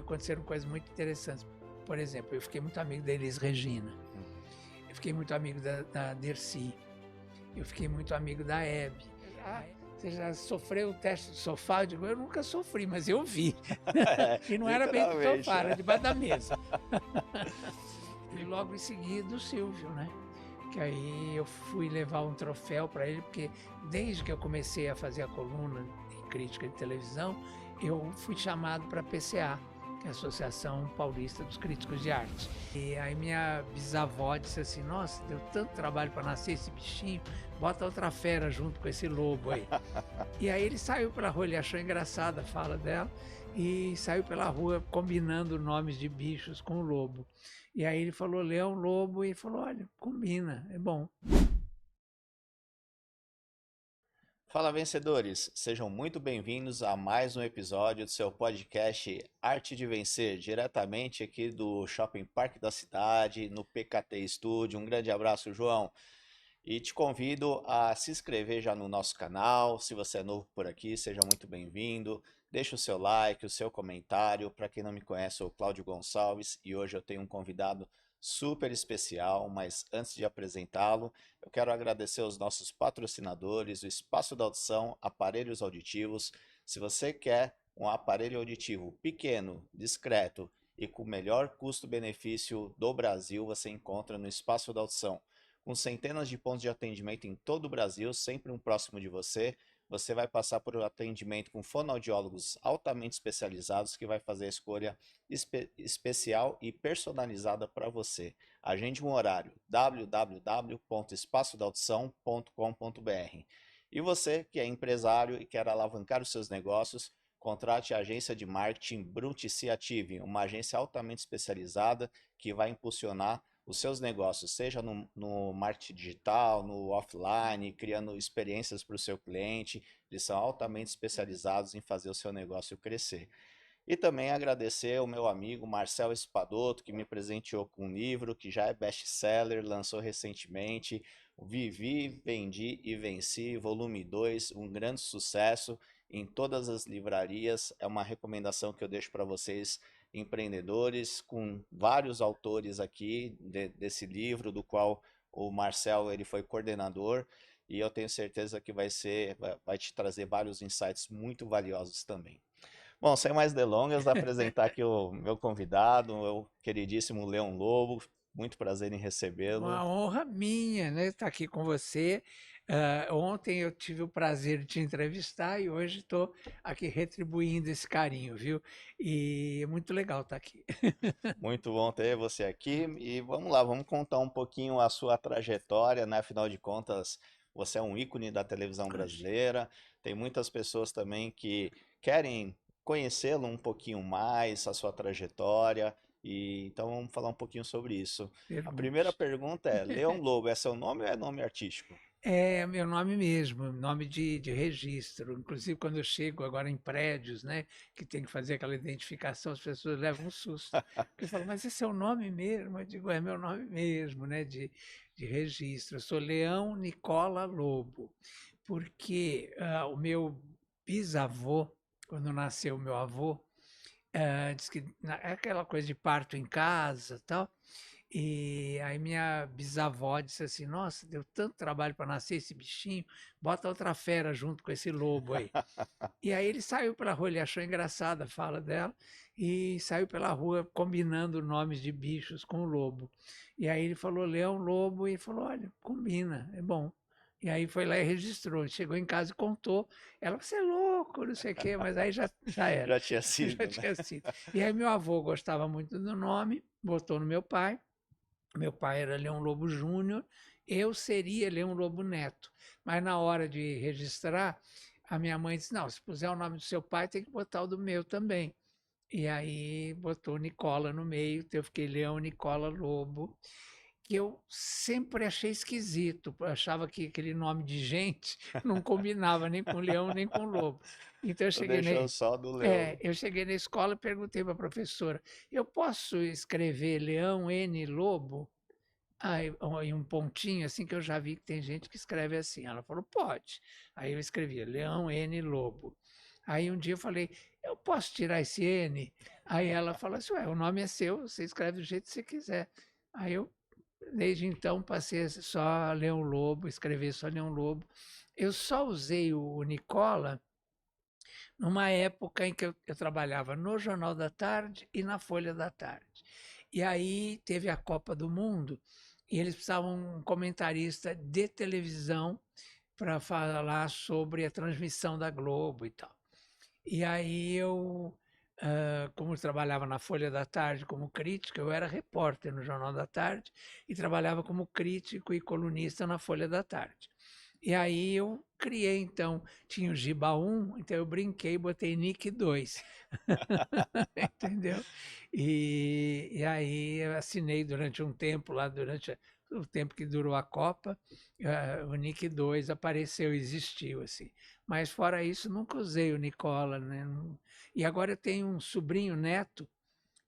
aconteceram coisas muito interessantes. Por exemplo, eu fiquei muito amigo da Elis Regina, eu fiquei muito amigo da Dercy, eu fiquei muito amigo da Hebe. Você já sofreu o teste do sofá? Eu digo, eu nunca sofri, mas eu vi. E não era bem do sofá, era debaixo da mesa. E logo em seguida o Silvio, né? Que aí eu fui levar um troféu para ele, porque desde que eu comecei a fazer a coluna de crítica de televisão, eu fui chamado para a PCA, que é a Associação Paulista dos Críticos de Arte. E aí minha bisavó disse assim, nossa, deu tanto trabalho para nascer esse bichinho, bota outra fera junto com esse lobo aí. E aí ele saiu pela rua, ele achou engraçada a fala dela, e saiu pela rua combinando nomes de bichos com o lobo. E aí ele falou leão, lobo, e falou, olha, combina, é bom. Fala, vencedores! Sejam muito bem-vindos a mais um episódio do seu podcast Arte de Vencer, diretamente aqui do Shopping Parque da Cidade, no PKT Studio. Um grande abraço, João! E te convido a se inscrever já no nosso canal. Se você é novo por aqui, seja muito bem-vindo. Deixe o seu like, o seu comentário. Para quem não me conhece, eu sou o Cláudio Gonçalves e hoje eu tenho um convidado super especial, mas antes de apresentá-lo, eu quero agradecer aos nossos patrocinadores, o Espaço da Audição, Aparelhos Auditivos. Se você quer um aparelho auditivo pequeno, discreto e com o melhor custo-benefício do Brasil, você encontra no Espaço da Audição. Com centenas de pontos de atendimento em todo o Brasil, sempre um próximo de você. Você vai passar por um atendimento com fonoaudiólogos altamente especializados que vai fazer a escolha especial e personalizada para você. Agende um horário, www.espaçodaaudição.com.br. E você que é empresário e quer alavancar os seus negócios, contrate a agência de marketing Brutici uma agência altamente especializada que vai impulsionar os seus negócios, seja no marketing digital, no offline, criando experiências para o seu cliente. Eles são altamente especializados em fazer o seu negócio crescer. E também agradecer ao meu amigo Marcel Espadoto, que me presenteou com um livro que já é best-seller, lançou recentemente, Vivi, Vendi e Venci, volume 2, um grande sucesso em todas as livrarias. É uma recomendação que eu deixo para vocês, empreendedores, com vários autores aqui desse livro, do qual o Marcel ele foi coordenador, e eu tenho certeza que vai te trazer vários insights muito valiosos também. Bom, sem mais delongas, apresentar aqui o meu convidado, o queridíssimo Leão Lobo. Muito prazer em recebê-lo. Uma honra minha, né, estar aqui com você. Ontem eu tive o prazer de te entrevistar e hoje estou aqui retribuindo esse carinho, viu? E é muito legal estar aqui. Muito bom ter você aqui. E vamos lá, vamos contar um pouquinho a sua trajetória, né? Afinal de contas, você é um ícone da televisão brasileira. Tem muitas pessoas também que querem conhecê-lo um pouquinho mais, a sua trajetória. E então vamos falar um pouquinho sobre isso. A primeira Pergunte. pergunta é: Leão Lobo é seu nome ou é nome artístico? É meu nome mesmo, nome de registro. Inclusive, quando eu chego agora em prédios, né, que tem que fazer aquela identificação, as pessoas levam um susto. Porque falam, mas esse é o nome mesmo? Eu digo, é meu nome mesmo, né, de registro. Eu sou Leão Nicola Lobo, porque o meu bisavô, quando nasceu o meu avô, diz que é aquela coisa de parto em casa, tal. E aí minha bisavó disse assim, nossa, deu tanto trabalho para nascer esse bichinho, bota outra fera junto com esse lobo aí. E aí ele saiu pela rua, ele achou engraçada a fala dela, e saiu pela rua combinando nomes de bichos com o lobo. E aí ele falou leão, lobo, e falou, olha, combina, é bom. E aí foi lá e registrou, chegou em casa e contou. Ela, você é louco, não sei o quê, mas aí já era. Já tinha sido, Já né? tinha sido. E aí meu avô gostava muito do nome, botou no meu pai. Meu pai era Leão Lobo Júnior, eu seria Leão Lobo Neto. Mas na hora de registrar, a minha mãe disse: não, se puser o nome do seu pai, tem que botar o do meu também. E aí botou Nicola no meio, então eu fiquei Leão Nicola Lobo, que eu sempre achei esquisito, eu achava que aquele nome de gente não combinava nem com leão nem com lobo. Então Tu deixou só do Leão. eu cheguei na escola e perguntei para a professora: eu posso escrever Leão N Lobo? Aí, e um pontinho assim que eu já vi que tem gente que escreve assim. Ela falou, pode. Aí eu escrevia Leão N Lobo. Aí um dia eu falei, eu posso tirar esse N? Aí ela falou assim, ué, o nome é seu, você escreve do jeito que você quiser. Aí eu, desde então, passei só a Leão Lobo, escrever só Leão Lobo. Eu só usei o Nicola numa época em que eu trabalhava no Jornal da Tarde e na Folha da Tarde. E aí teve a Copa do Mundo e eles precisavam um comentarista de televisão para falar sobre a transmissão da Globo e tal. E aí eu, como eu trabalhava na Folha da Tarde como crítico, eu era repórter no Jornal da Tarde e trabalhava como crítico e colunista na Folha da Tarde. E aí eu criei, então, tinha o Giba 1, então eu brinquei, botei Nick 2, entendeu? E aí eu assinei durante um tempo, lá durante o tempo que durou a Copa, o Nick 2 apareceu, existiu, assim. Mas fora isso, nunca usei o Nicola, né? E agora eu tenho um sobrinho neto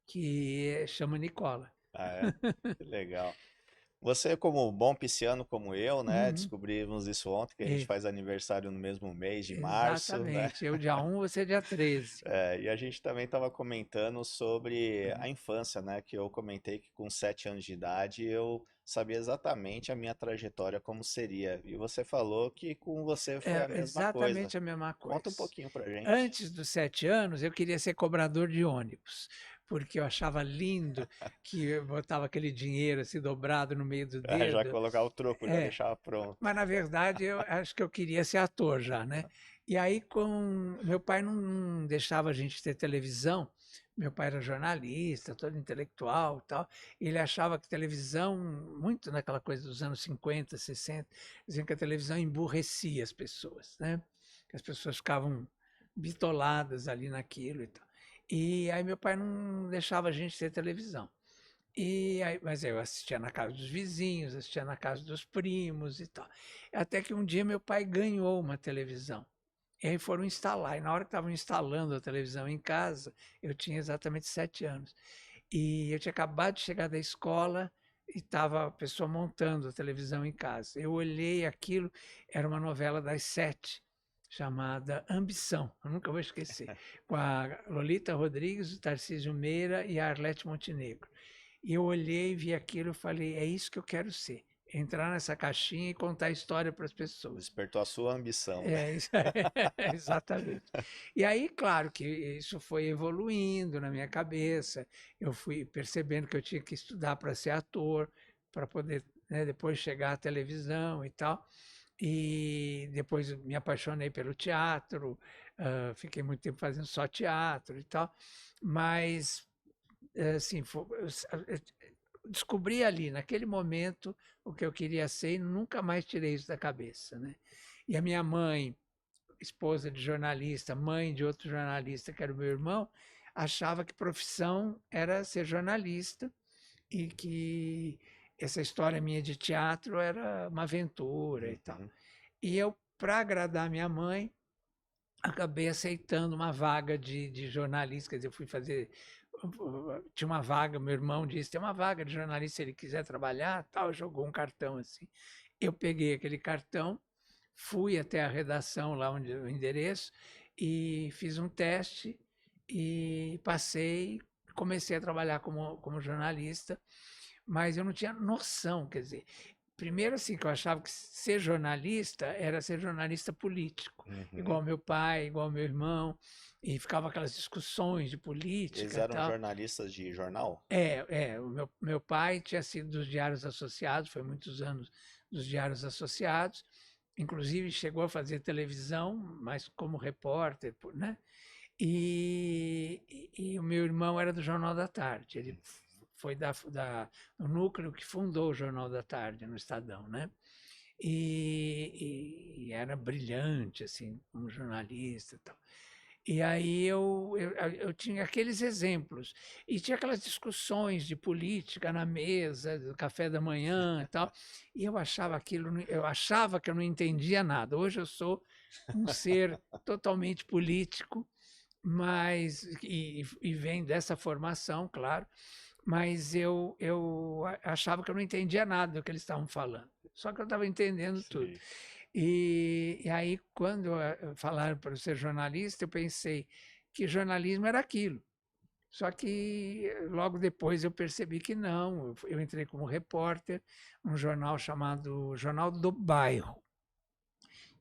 que chama Nicola. Ah, é? Que legal. Você, como bom pisciano como eu, né? Uhum. Descobrimos isso ontem, que a gente É, faz aniversário no mesmo mês de março, né? exatamente. Eu dia 1, você dia 13. É, e a gente também estava comentando sobre Uhum. a infância, né? Que eu comentei que com 7 anos de idade eu sabia exatamente a minha trajetória como seria. E você falou que com você foi a É mesma coisa. exatamente a mesma Conta um coisa. pouquinho pra gente. Antes dos 7 anos, eu queria ser cobrador de ônibus, porque eu achava lindo que eu botava aquele dinheiro assim dobrado no meio do Ah, já dedo. colocar o troco, já É, deixava pronto. mas na verdade eu acho que eu queria ser ator já, né? E aí com meu pai não deixava a gente ter televisão. Meu pai era jornalista, todo intelectual, e tal. E ele achava que televisão, muito naquela coisa dos anos 50, 60, diziam que a televisão emburrecia as pessoas, né? Que as pessoas ficavam bitoladas ali naquilo e tal. E aí meu pai não deixava a gente ter televisão. E aí, mas eu assistia na casa dos vizinhos, assistia na casa dos primos e tal. Até que um dia meu pai ganhou uma televisão. E aí foram instalar. E na hora que estavam instalando a televisão em casa, eu tinha exatamente 7 anos. E eu tinha acabado de chegar da escola e estava a pessoa montando a televisão em casa. Eu olhei aquilo, era uma novela das 7, chamada Ambição. Eu nunca vou esquecer. Com a Lolita Rodrigues, o Tarcísio Meira e a Arlete Montenegro. E eu olhei, vi aquilo e falei, é isso que eu quero ser. Entrar nessa caixinha e contar a história para as pessoas. Despertou a sua ambição, né? É, exatamente. E aí, claro que isso foi evoluindo na minha cabeça. Eu fui percebendo que eu tinha que estudar para ser ator, para poder, né, depois chegar à televisão e tal. E depois me apaixonei pelo teatro, fiquei muito tempo fazendo só teatro e tal. Mas assim, descobri ali, naquele momento, o que eu queria ser e nunca mais tirei isso da cabeça, né? E a minha mãe, esposa de jornalista, mãe de outro jornalista, que era o meu irmão, achava que profissão era ser jornalista e que essa história minha de teatro era uma aventura e tal. Uhum. E eu, para agradar minha mãe, acabei aceitando uma vaga de jornalista, quer dizer, eu fui fazer, tinha uma vaga, meu irmão disse, tem uma vaga de jornalista, se ele quiser trabalhar, tal, jogou um cartão assim. Eu peguei aquele cartão, fui até a redação, lá onde o endereço, e fiz um teste e passei, comecei a trabalhar como jornalista, mas eu não tinha noção, quer dizer, primeiro assim, que eu achava que ser jornalista era ser jornalista político, Uhum. igual meu pai, igual meu irmão, e ficava aquelas discussões de Eles política e eram tal. jornalistas de jornal? O meu pai tinha sido dos Diários Associados, foi muitos anos dos Diários Associados, inclusive chegou a fazer televisão, mas como repórter, né? E o meu irmão era do Jornal da Tarde, ele foi do núcleo que fundou o Jornal da Tarde no Estadão, né? E era brilhante, assim, como jornalista e tal. E aí eu tinha aqueles exemplos, e tinha aquelas discussões de política na mesa, do café da manhã e tal, e eu achava aquilo, eu achava que eu não entendia nada. Hoje eu sou um ser totalmente político, mas e vem dessa formação, claro, mas eu achava que eu não entendia nada do que eles estavam falando, só que eu estava entendendo tudo. Sim. E aí, quando falaram para eu ser jornalista, eu pensei, que jornalismo era aquilo. Só que logo depois eu percebi que não. Eu entrei como repórter num jornal chamado Jornal do Bairro,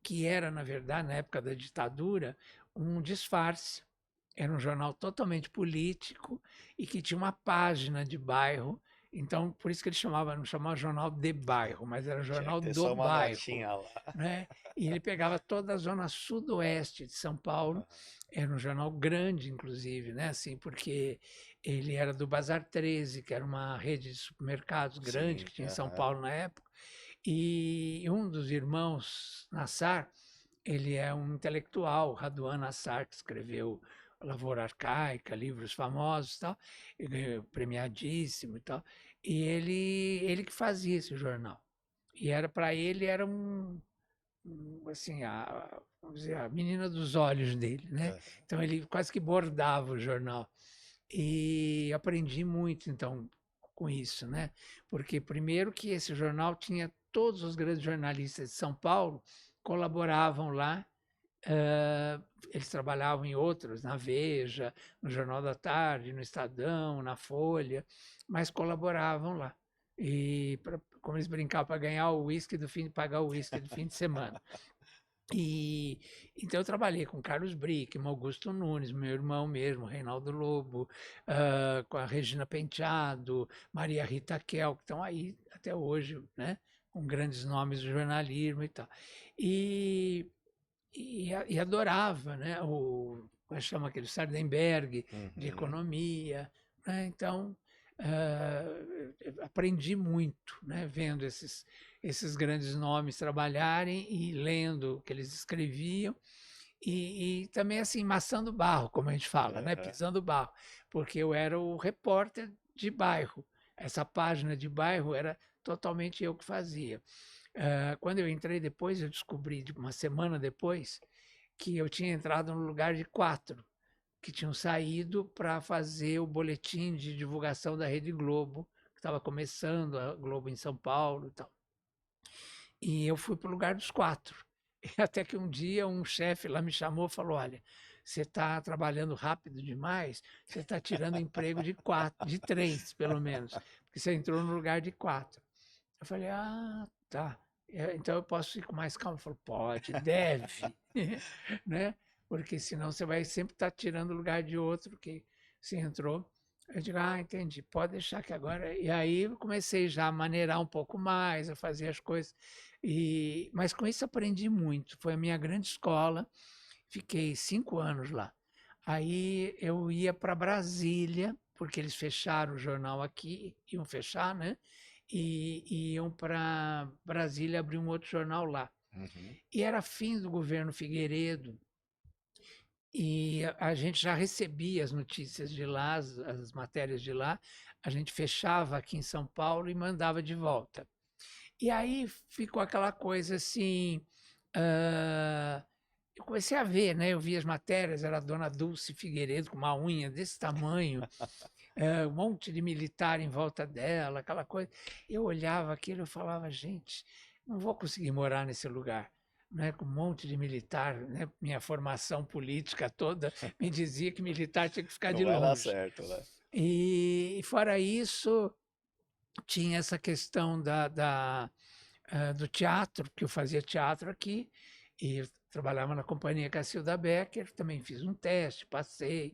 que era, na verdade, na época da ditadura, um disfarce. Era um jornal totalmente político e que tinha uma página de bairro. Então, por isso que ele chamava, não chamava Jornal de Bairro, mas era Tinha Jornal que ter do só uma Bairro, notinha lá. né? E ele pegava toda a zona sudoeste de São Paulo. Era um jornal grande, inclusive, né? Assim, porque ele era do Bazar 13, que era uma rede de supermercados grande Sim, que tinha em São Paulo na época. E um dos irmãos, Nassar, ele é um intelectual, Raduan Nassar, que escreveu Lavoura Arcaica, livros famosos e tal, premiadíssimo e tal. E ele que fazia esse jornal. E era para ele era assim, vamos dizer, a menina dos olhos dele, né? Então ele quase que bordava o jornal. E aprendi muito, então, com isso, né? Porque primeiro que esse jornal tinha todos os grandes jornalistas de São Paulo colaboravam lá. Eles trabalhavam em outros, na Veja, no Jornal da Tarde, no Estadão, na Folha, mas colaboravam lá. E como eles brincavam, para ganhar o uísque do fim, pagar o uísque do fim de semana. E então eu trabalhei com Carlos Brickman, Augusto Nunes, meu irmão mesmo, Reinaldo Lobo, com a Regina Penteado, Maria Rita Kel, que estão aí até hoje, né? Com grandes nomes do jornalismo e tal. E, e adorava, né? Como chama aquele Sardenberg, de economia, né? Então aprendi muito, né? Vendo esses grandes nomes trabalharem e lendo o que eles escreviam. E também assim, maçando barro, como a gente fala, né? Pisando barro, porque eu era o repórter de bairro. Essa página de bairro era totalmente eu que fazia. Quando eu entrei depois, eu descobri, uma semana depois, que eu tinha entrado no lugar de 4 que tinham saído para fazer o boletim de divulgação da Rede Globo, que estava começando a Globo em São Paulo e tal. E eu fui para o lugar dos 4. E até que um dia um chefe lá me chamou e falou: olha, você está trabalhando rápido demais, você está tirando emprego de 4, de 3, pelo menos, porque você entrou no lugar de 4. Eu falei, tá. Então eu posso ir com mais calma? Ele falou, pode, deve, né? Porque senão você vai sempre estar tirando o lugar de outro que se entrou. Eu digo, entendi, pode deixar que agora. E aí eu comecei já a maneirar um pouco mais, a fazer as coisas. Mas com isso aprendi muito. Foi a minha grande escola. Fiquei 5 anos lá. Aí eu ia para Brasília, porque eles fecharam o jornal aqui, iam fechar, né? E iam para Brasília abrir um outro jornal lá. E era fim do governo Figueiredo, e a gente já recebia as notícias de lá, as matérias de lá, a gente fechava aqui em São Paulo e mandava de volta. E aí ficou aquela coisa assim. Eu comecei a ver, né? Eu vi as matérias, era a dona Dulce Figueiredo com uma unha desse tamanho, um monte de militar em volta dela, aquela coisa. Eu olhava aquilo e falava, gente, não vou conseguir morar nesse lugar. Né, com um monte de militar, né? Minha formação política toda me dizia que militar tinha que ficar Não de vai dar longe. certo, né? E fora isso, tinha essa questão do teatro, que eu fazia teatro aqui, e eu trabalhava na companhia Cacilda Becker, também fiz um teste, passei,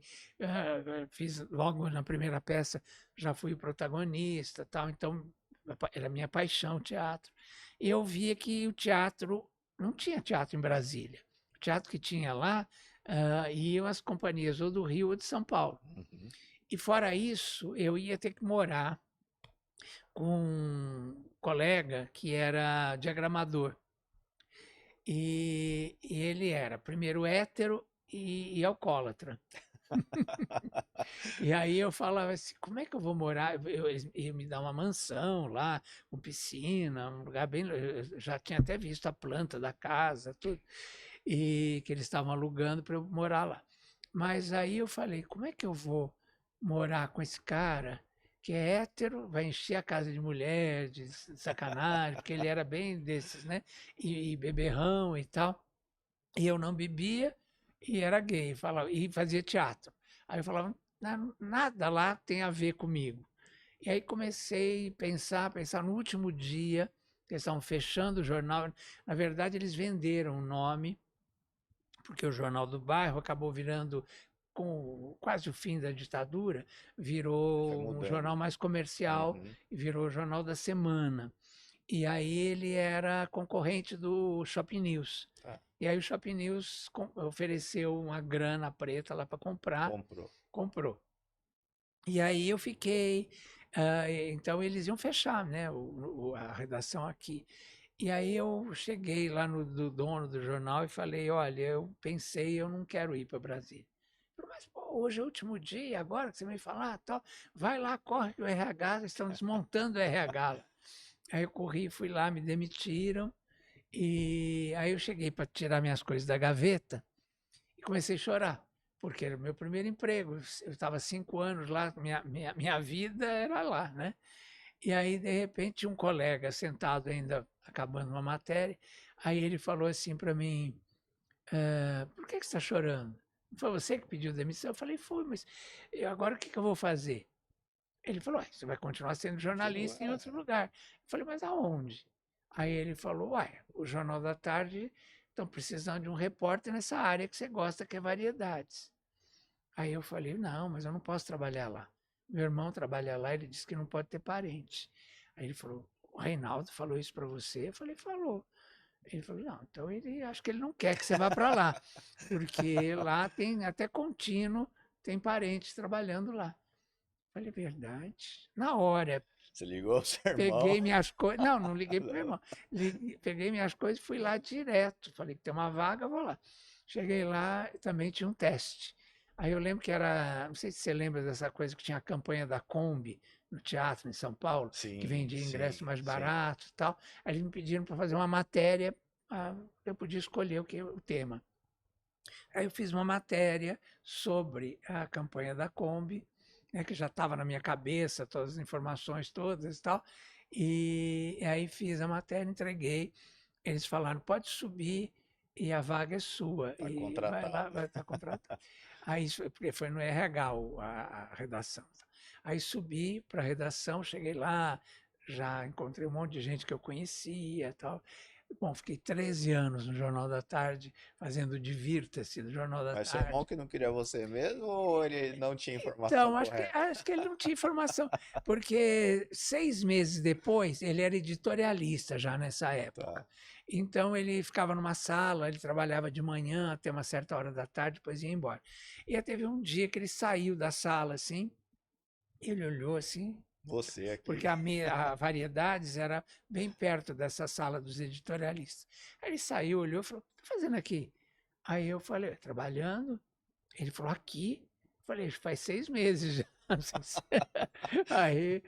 fiz logo na primeira peça, já fui protagonista, tal, então era minha paixão, teatro. E eu via que o teatro, não tinha teatro em Brasília. O teatro que tinha lá, iam as companhias ou do Rio ou de São Paulo. E fora isso, eu ia ter que morar com um colega que era diagramador. E ele era primeiro hétero e alcoólatra. E aí eu falava assim, como é que eu vou morar? Eles iam me dar uma mansão lá, com piscina, um lugar bem. Eu já tinha até visto a planta da casa, tudo, e que eles estavam alugando para eu morar lá. Mas aí eu falei, como é que eu vou morar com esse cara que é hétero, vai encher a casa de mulher, de sacanagem, porque ele era bem desses, né? E beberrão e tal. E eu não bebia, e era gay, falava, e fazia teatro. Aí eu falava, Nada lá tem a ver comigo". E aí comecei a pensar no último dia, que eles estavam fechando o jornal. Na verdade, eles venderam o nome, porque o Jornal do Bairro acabou virando, com quase o fim da ditadura, Foi virou um mudando. jornal mais comercial Uhum. e virou o Jornal da Semana. E aí ele era concorrente do Shopping News. Tá, E aí o Shopping News ofereceu uma grana preta lá para comprar, comprou. comprou. E aí eu fiquei, então eles iam fechar, né, a redação aqui. E aí eu cheguei lá no do dono do jornal e falei: "Olha, eu pensei, eu não quero ir para Brasília". Ele falou: "Mas pô, hoje é o último dia, agora que você me falar, tal, vai lá, corre que o RH, eles estão desmontando o RH lá". Aí eu corri, fui lá, me demitiram, e aí eu cheguei para tirar minhas coisas da gaveta e comecei a chorar, porque era o meu primeiro emprego. Eu estava 5 anos lá, minha vida era lá, né? E aí, de repente, um colega sentado ainda acabando uma matéria, aí ele falou assim para mim: "Por que que você está chorando? Não foi você que pediu demissão?". Eu falei: "Foi, mas agora o que que eu vou fazer?". Ele falou: "Ué, você vai continuar sendo Continua. jornalista em outro lugar". Eu falei: "Mas aonde?". Aí ele falou: "Uai, o Jornal da Tarde estão precisando de um repórter nessa área que você gosta, que é variedades". Aí eu falei: "Não, mas eu não posso trabalhar lá. Meu irmão trabalha lá, ele disse que não pode ter parente". Aí ele falou: "O Reinaldo falou isso para você?". Eu falei: "Falou". Ele falou: "Não, então ele acho que ele não quer que você vá para lá, porque lá tem até contínuo, tem parentes trabalhando lá". Eu falei: "Verdade". Na hora, Você ligou pro seu irmão? peguei minhas coisas, não, não liguei para o meu irmão, peguei minhas coisas e fui lá direto. Falei que tem uma vaga, vou lá. Cheguei lá, também tinha um teste. Aí eu lembro que era, não sei se você lembra dessa coisa que tinha a campanha da Kombi no teatro em São Paulo, que Sim, vendia sim, ingresso mais sim. barato e tal. Aí eles me pediram para fazer uma matéria, eu podia escolher o tema. Aí eu fiz uma matéria sobre a campanha da Kombi, né, que já estava na minha cabeça, todas as informações todas e tal. E aí fiz a matéria, entreguei. Eles falaram: "Pode subir e a vaga é sua". Tá E vai lá, contratado. vai estar contratado. Aí porque foi no RH a redação. Aí subi para a redação, cheguei lá, já encontrei um monte de gente que eu conhecia e tal. Bom, fiquei 13 anos no Jornal da Tarde, fazendo Divirta-se do Jornal da Mas seu irmão Tarde. que não queria você mesmo ou ele não tinha informação Então, correta? acho que ele não tinha informação, porque 6 meses depois, ele era editorialista já nessa época. Tá. Então, ele ficava numa sala, ele trabalhava de manhã até uma certa hora da tarde, depois ia embora. E aí teve um dia que ele saiu da sala, assim, ele olhou assim, Você porque aqui. a Variedades era bem perto dessa sala dos editorialistas. Aí ele saiu, olhou e falou: "O que está fazendo aqui?". Aí eu falei: "Trabalhando". Ele falou: "Aqui?". Eu falei: "Faz 6 meses já". Não sei se aí,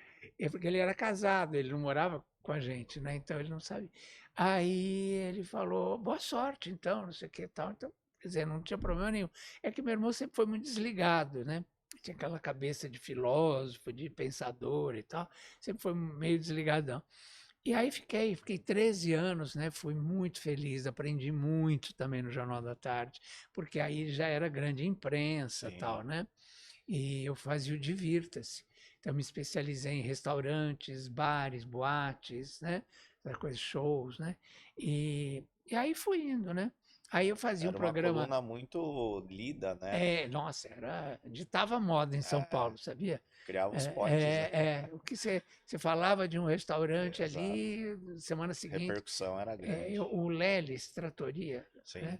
porque ele era casado, ele não morava com a gente, né, então ele não sabia. Aí ele falou: "Boa sorte então, não sei o que e tal". Então, quer dizer, não tinha problema nenhum. É que meu irmão sempre foi muito desligado, né, tinha aquela cabeça de filósofo, de pensador e tal, sempre foi meio desligadão. E aí fiquei 13 anos, né, fui muito feliz, aprendi muito também no Jornal da Tarde, porque aí já era grande imprensa, Sim. tal, né, e eu fazia o Divirta-se. Então me especializei em restaurantes, bares, boates, né, essa coisa, shows, né, e aí fui indo, né. Aí eu fazia um Era uma programa, coluna muito lida, né? nossa, ditava moda em São É, Paulo, sabia? criava os potes, né? O que você falava de um restaurante Exato. ali, semana A seguinte, repercussão era grande. o Leles Trattoria, Sim. né?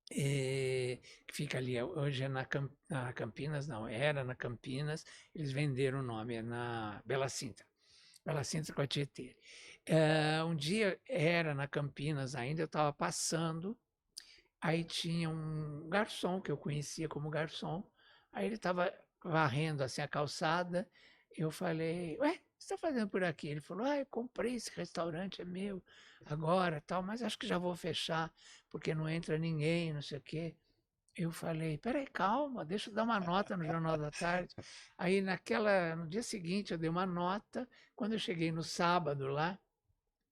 Que fica ali, hoje é na Campinas, não, era na Campinas, eles venderam o nome, é na Bela Sintra com a Tietê. Um dia era na Campinas ainda, eu estava passando, aí tinha um garçom que eu conhecia como garçom, aí ele estava varrendo assim a calçada, eu falei: "Ué, o que você está fazendo por aqui?". Ele falou: "Ah, eu comprei esse restaurante, é meu agora, tal, mas acho que já vou fechar, porque não entra ninguém, não sei o quê". Eu falei: "Espera aí, calma, deixa eu dar uma nota no Jornal da Tarde". Aí no dia seguinte eu dei uma nota, quando eu cheguei no sábado lá,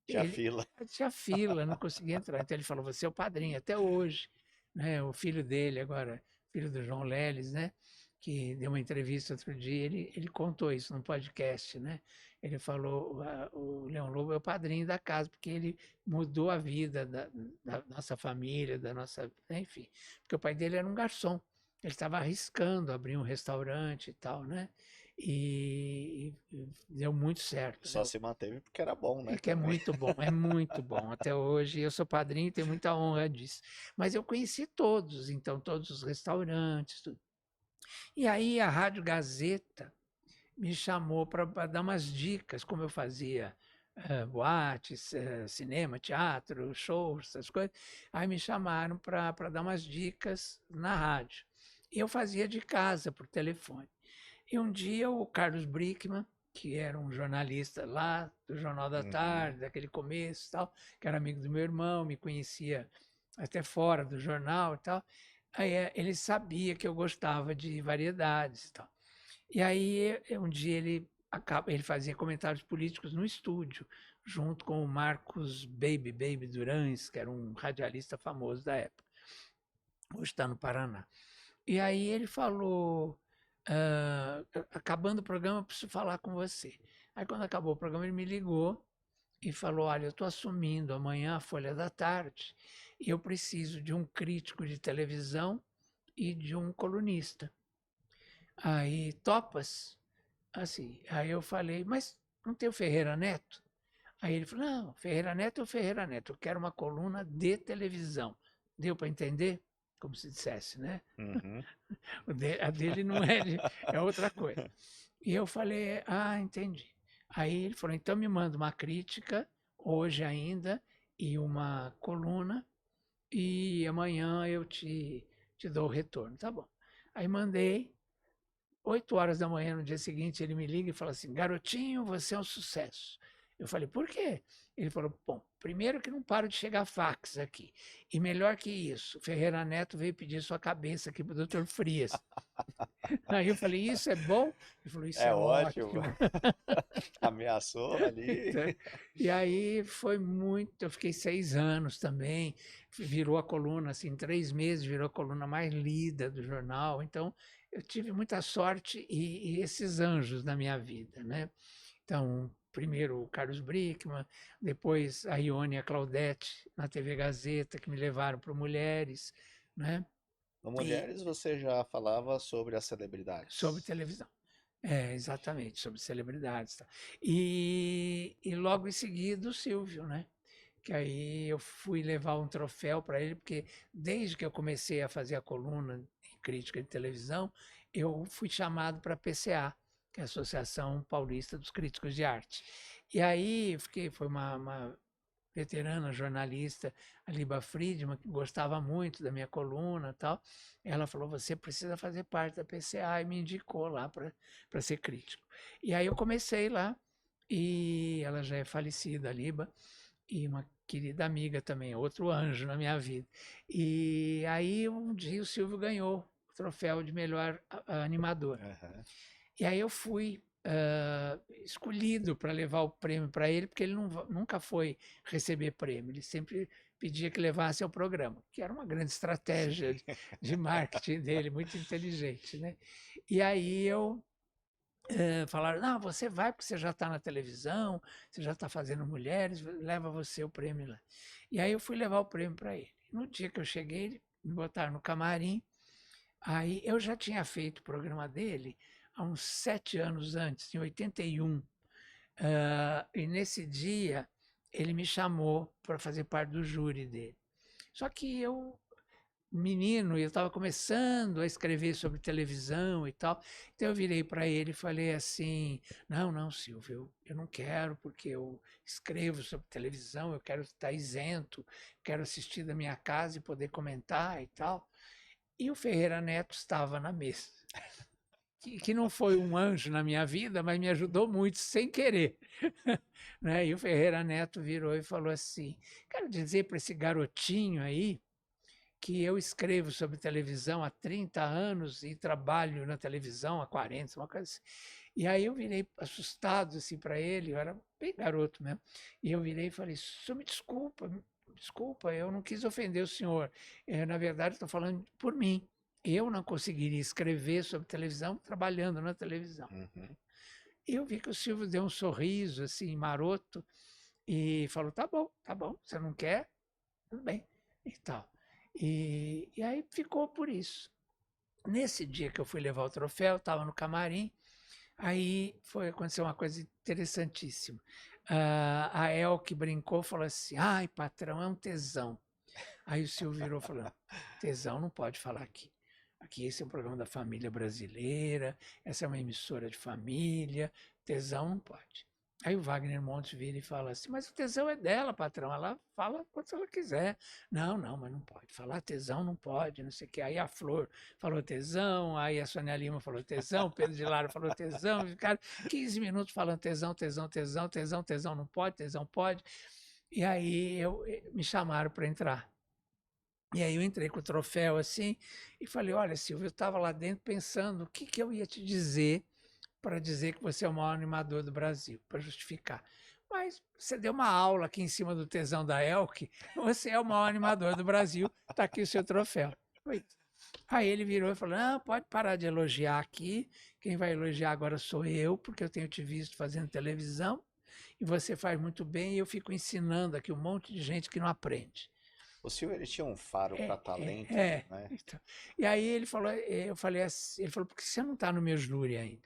Tinha ele fila. tinha fila, não conseguia entrar, então ele falou: "Você é o padrinho até hoje". né? O filho dele agora, filho do João Leles, né? Que deu uma entrevista outro dia, ele contou isso no podcast, né? Ele falou, o Leão Lobo é o padrinho da casa, porque ele mudou a vida da nossa família, da nossa, enfim, porque o pai dele era um garçom, ele estava arriscando abrir um restaurante e tal, né? E deu muito certo, Só né? se manteve porque era bom, É né, que também. é muito bom. Até hoje eu sou padrinho e tenho muita honra disso. Mas eu conheci todos, então, todos os restaurantes, tudo. E aí a Rádio Gazeta me chamou para dar umas dicas, como eu fazia boates, cinema, teatro, shows, essas coisas. Aí me chamaram para dar umas dicas na rádio. E eu fazia de casa, por telefone. E um dia o Carlos Brickman, que era um jornalista lá do Jornal da Uhum. Tarde, daquele começo e tal, que era amigo do meu irmão, me conhecia até fora do jornal e tal. Aí ele sabia que eu gostava de variedades e tal. E aí um dia ele fazia comentários políticos no estúdio, junto com o Marcos Baby Durães, que era um radialista famoso da época. Hoje está no Paraná. E aí ele falou, acabando o programa, eu preciso falar com você. Aí quando acabou o programa, ele me ligou e falou, olha, eu estou assumindo amanhã a Folha da Tarde e eu preciso de um crítico de televisão e de um colunista. Aí, topas? Assim, aí eu falei, mas não tem o Ferreira Neto? Aí ele falou, não, Ferreira Neto é o Ferreira Neto, eu quero uma coluna de televisão. Deu para entender? Como se dissesse, né? Uhum. A dele não é, é outra coisa. E eu falei, ah, entendi. Aí ele falou, então me manda uma crítica, hoje ainda, e uma coluna, e amanhã eu te dou o retorno. Tá bom. Aí mandei, 8 horas da manhã, no dia seguinte, ele me liga e fala assim, garotinho, você é um sucesso. Eu falei, por quê? Ele falou, bom, primeiro que não para de chegar fax aqui. E melhor que isso, Ferreira Neto veio pedir sua cabeça aqui para o doutor Frias. Aí eu falei, isso é bom? Ele falou, isso É é ótimo. ótimo. Ameaçou ali. Então, e aí foi muito, eu fiquei 6 anos também, virou a coluna, assim, em 3 meses virou a coluna mais lida do jornal, então eu tive muita sorte e esses anjos na minha vida, né? Então, primeiro o Carlos Brickman, depois a Ione e a Claudete na TV Gazeta, que me levaram para Mulheres, né? No E Mulheres você já falava sobre as sobre celebridades. televisão. É, exatamente, sobre celebridades. Tá? E logo em seguida o Silvio, né? Que aí eu fui levar um troféu para ele, porque desde que eu comecei a fazer a coluna em crítica de televisão, eu fui chamado para a PCA, que é a Associação Paulista dos Críticos de Arte. E aí foi uma veterana jornalista, a Liba Friedman, que gostava muito da minha coluna e tal. Ela falou: você precisa fazer parte da PCA, e me indicou lá para ser crítico. E aí eu comecei lá, e ela já é falecida, a Liba, e uma querida amiga também, outro anjo na minha vida. E aí um dia o Silvio ganhou o troféu de melhor animador. Aham. E aí eu fui escolhido para levar o prêmio para ele, porque ele nunca foi receber prêmio, ele sempre pedia que levasse ao programa, que era uma grande estratégia Sim. de marketing dele, muito inteligente, né? E aí falaram, não, você vai porque você já está na televisão, você já está fazendo Mulheres, leva você o prêmio lá. E aí eu fui levar o prêmio para ele. No dia que eu cheguei, me botaram no camarim, aí eu já tinha feito o programa dele há uns 7 anos antes, em 81. E nesse dia ele me chamou para fazer parte do júri dele. Só que eu, menino, eu estava começando a escrever sobre televisão e tal. Então eu virei para ele e falei assim: não, não, Silvio, eu não quero, porque eu escrevo sobre televisão, eu quero estar isento, quero assistir da minha casa e poder comentar e tal. E o Ferreira Neto estava na mesa, que não foi um anjo na minha vida, mas me ajudou muito sem querer. Né? E o Ferreira Neto virou e falou assim: quero dizer para esse garotinho aí que eu escrevo sobre televisão há 30 anos e trabalho na televisão há 40, uma coisa assim. E aí eu virei assustado assim para ele, eu era bem garoto mesmo, e eu virei e falei: senhor me desculpa, desculpa, eu não quis ofender o senhor. Na verdade, estou falando por mim. Eu não conseguiria escrever sobre televisão trabalhando na televisão. Uhum. E eu vi que o Silvio deu um sorriso assim, maroto, e falou: tá bom, você não quer? Tudo bem. E tal. E aí ficou por isso. Nesse dia que eu fui levar o troféu, estava no camarim, aí aconteceu uma coisa interessantíssima. A Elke brincou, falou assim: ai, patrão, é um tesão. Aí o Silvio virou falando: tesão não pode falar aqui. Aqui esse é um programa da família brasileira, essa é uma emissora de família, tesão não pode. Aí o Wagner Montes vira e fala assim: mas o tesão é dela, patrão, ela fala quando ela quiser. Não, não, mas não pode. Falar tesão não pode, não sei o quê. Aí a Flor falou tesão, aí a Sônia Lima falou tesão, Pedro de Lara falou tesão, e ficaram 15 minutos falando tesão, tesão, tesão, tesão, tesão não pode, tesão pode. E aí me chamaram para entrar. E aí eu entrei com o troféu assim e falei: olha, Silvio, eu estava lá dentro pensando o que, que eu ia te dizer para dizer que você é o maior animador do Brasil, para justificar. Mas você deu uma aula aqui em cima do tesão da Elke, você é o maior animador do Brasil, está aqui o seu troféu. Aí ele virou e falou: não, pode parar de elogiar aqui, quem vai elogiar agora sou eu, porque eu tenho te visto fazendo televisão, e você faz muito bem, e eu fico ensinando aqui um monte de gente que não aprende. O Silvio, ele tinha um faro para talento, né? Então. E aí ele falou, eu falei assim, ele falou: por que você não está no meu júri ainda?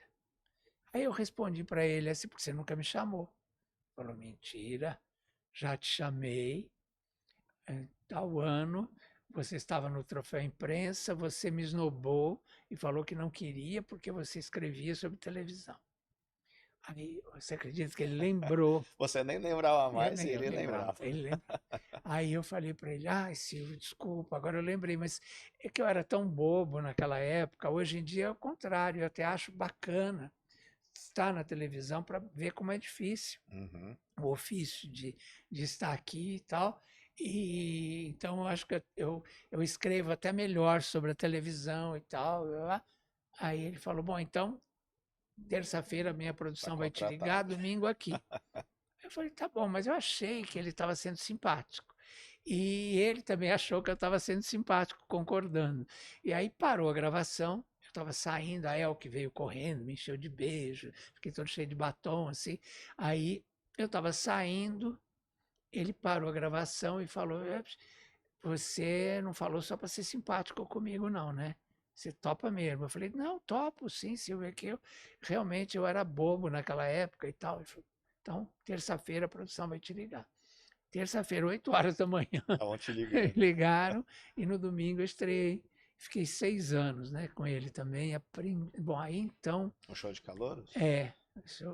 Aí eu respondi para ele assim: porque você nunca me chamou. Ele falou: mentira, já te chamei, tal ano, você estava no Troféu Imprensa, você me esnobou e falou que não queria porque você escrevia sobre televisão. Aí você acredita que ele lembrou? Você nem lembrava Eu mais e nem eu ele lembrava, lembrava. ele lembrava. Aí eu falei para ele: ai, Silvio, desculpa, agora eu lembrei, mas é que eu era tão bobo naquela época. Hoje em dia é o contrário, eu até acho bacana estar na televisão para ver como é difícil Uhum. o ofício de estar aqui e tal. E então eu acho que eu escrevo até melhor sobre a televisão e tal. Aí ele falou: bom, então terça-feira a minha Tá produção vai te ligar, contratado. domingo aqui. Eu falei: tá bom, mas eu achei que ele estava sendo simpático. E ele também achou que eu estava sendo simpático, concordando. E aí parou a gravação, eu estava saindo, a Elke veio correndo, me encheu de beijo, fiquei todo cheio de batom, assim. Aí eu estava saindo, ele parou a gravação e falou: você não falou só para ser simpático comigo, não, né? Você topa mesmo. Eu falei: não, topo, sim, Silvia, que eu realmente eu era bobo naquela época e tal. Ele falou: então, terça-feira a produção vai te ligar. Terça-feira, 8 horas da manhã, Estavam te ligando. ligaram e no domingo eu estreiei. Fiquei 6 anos, né, com ele também. Bom, aí então, Um show de calouros?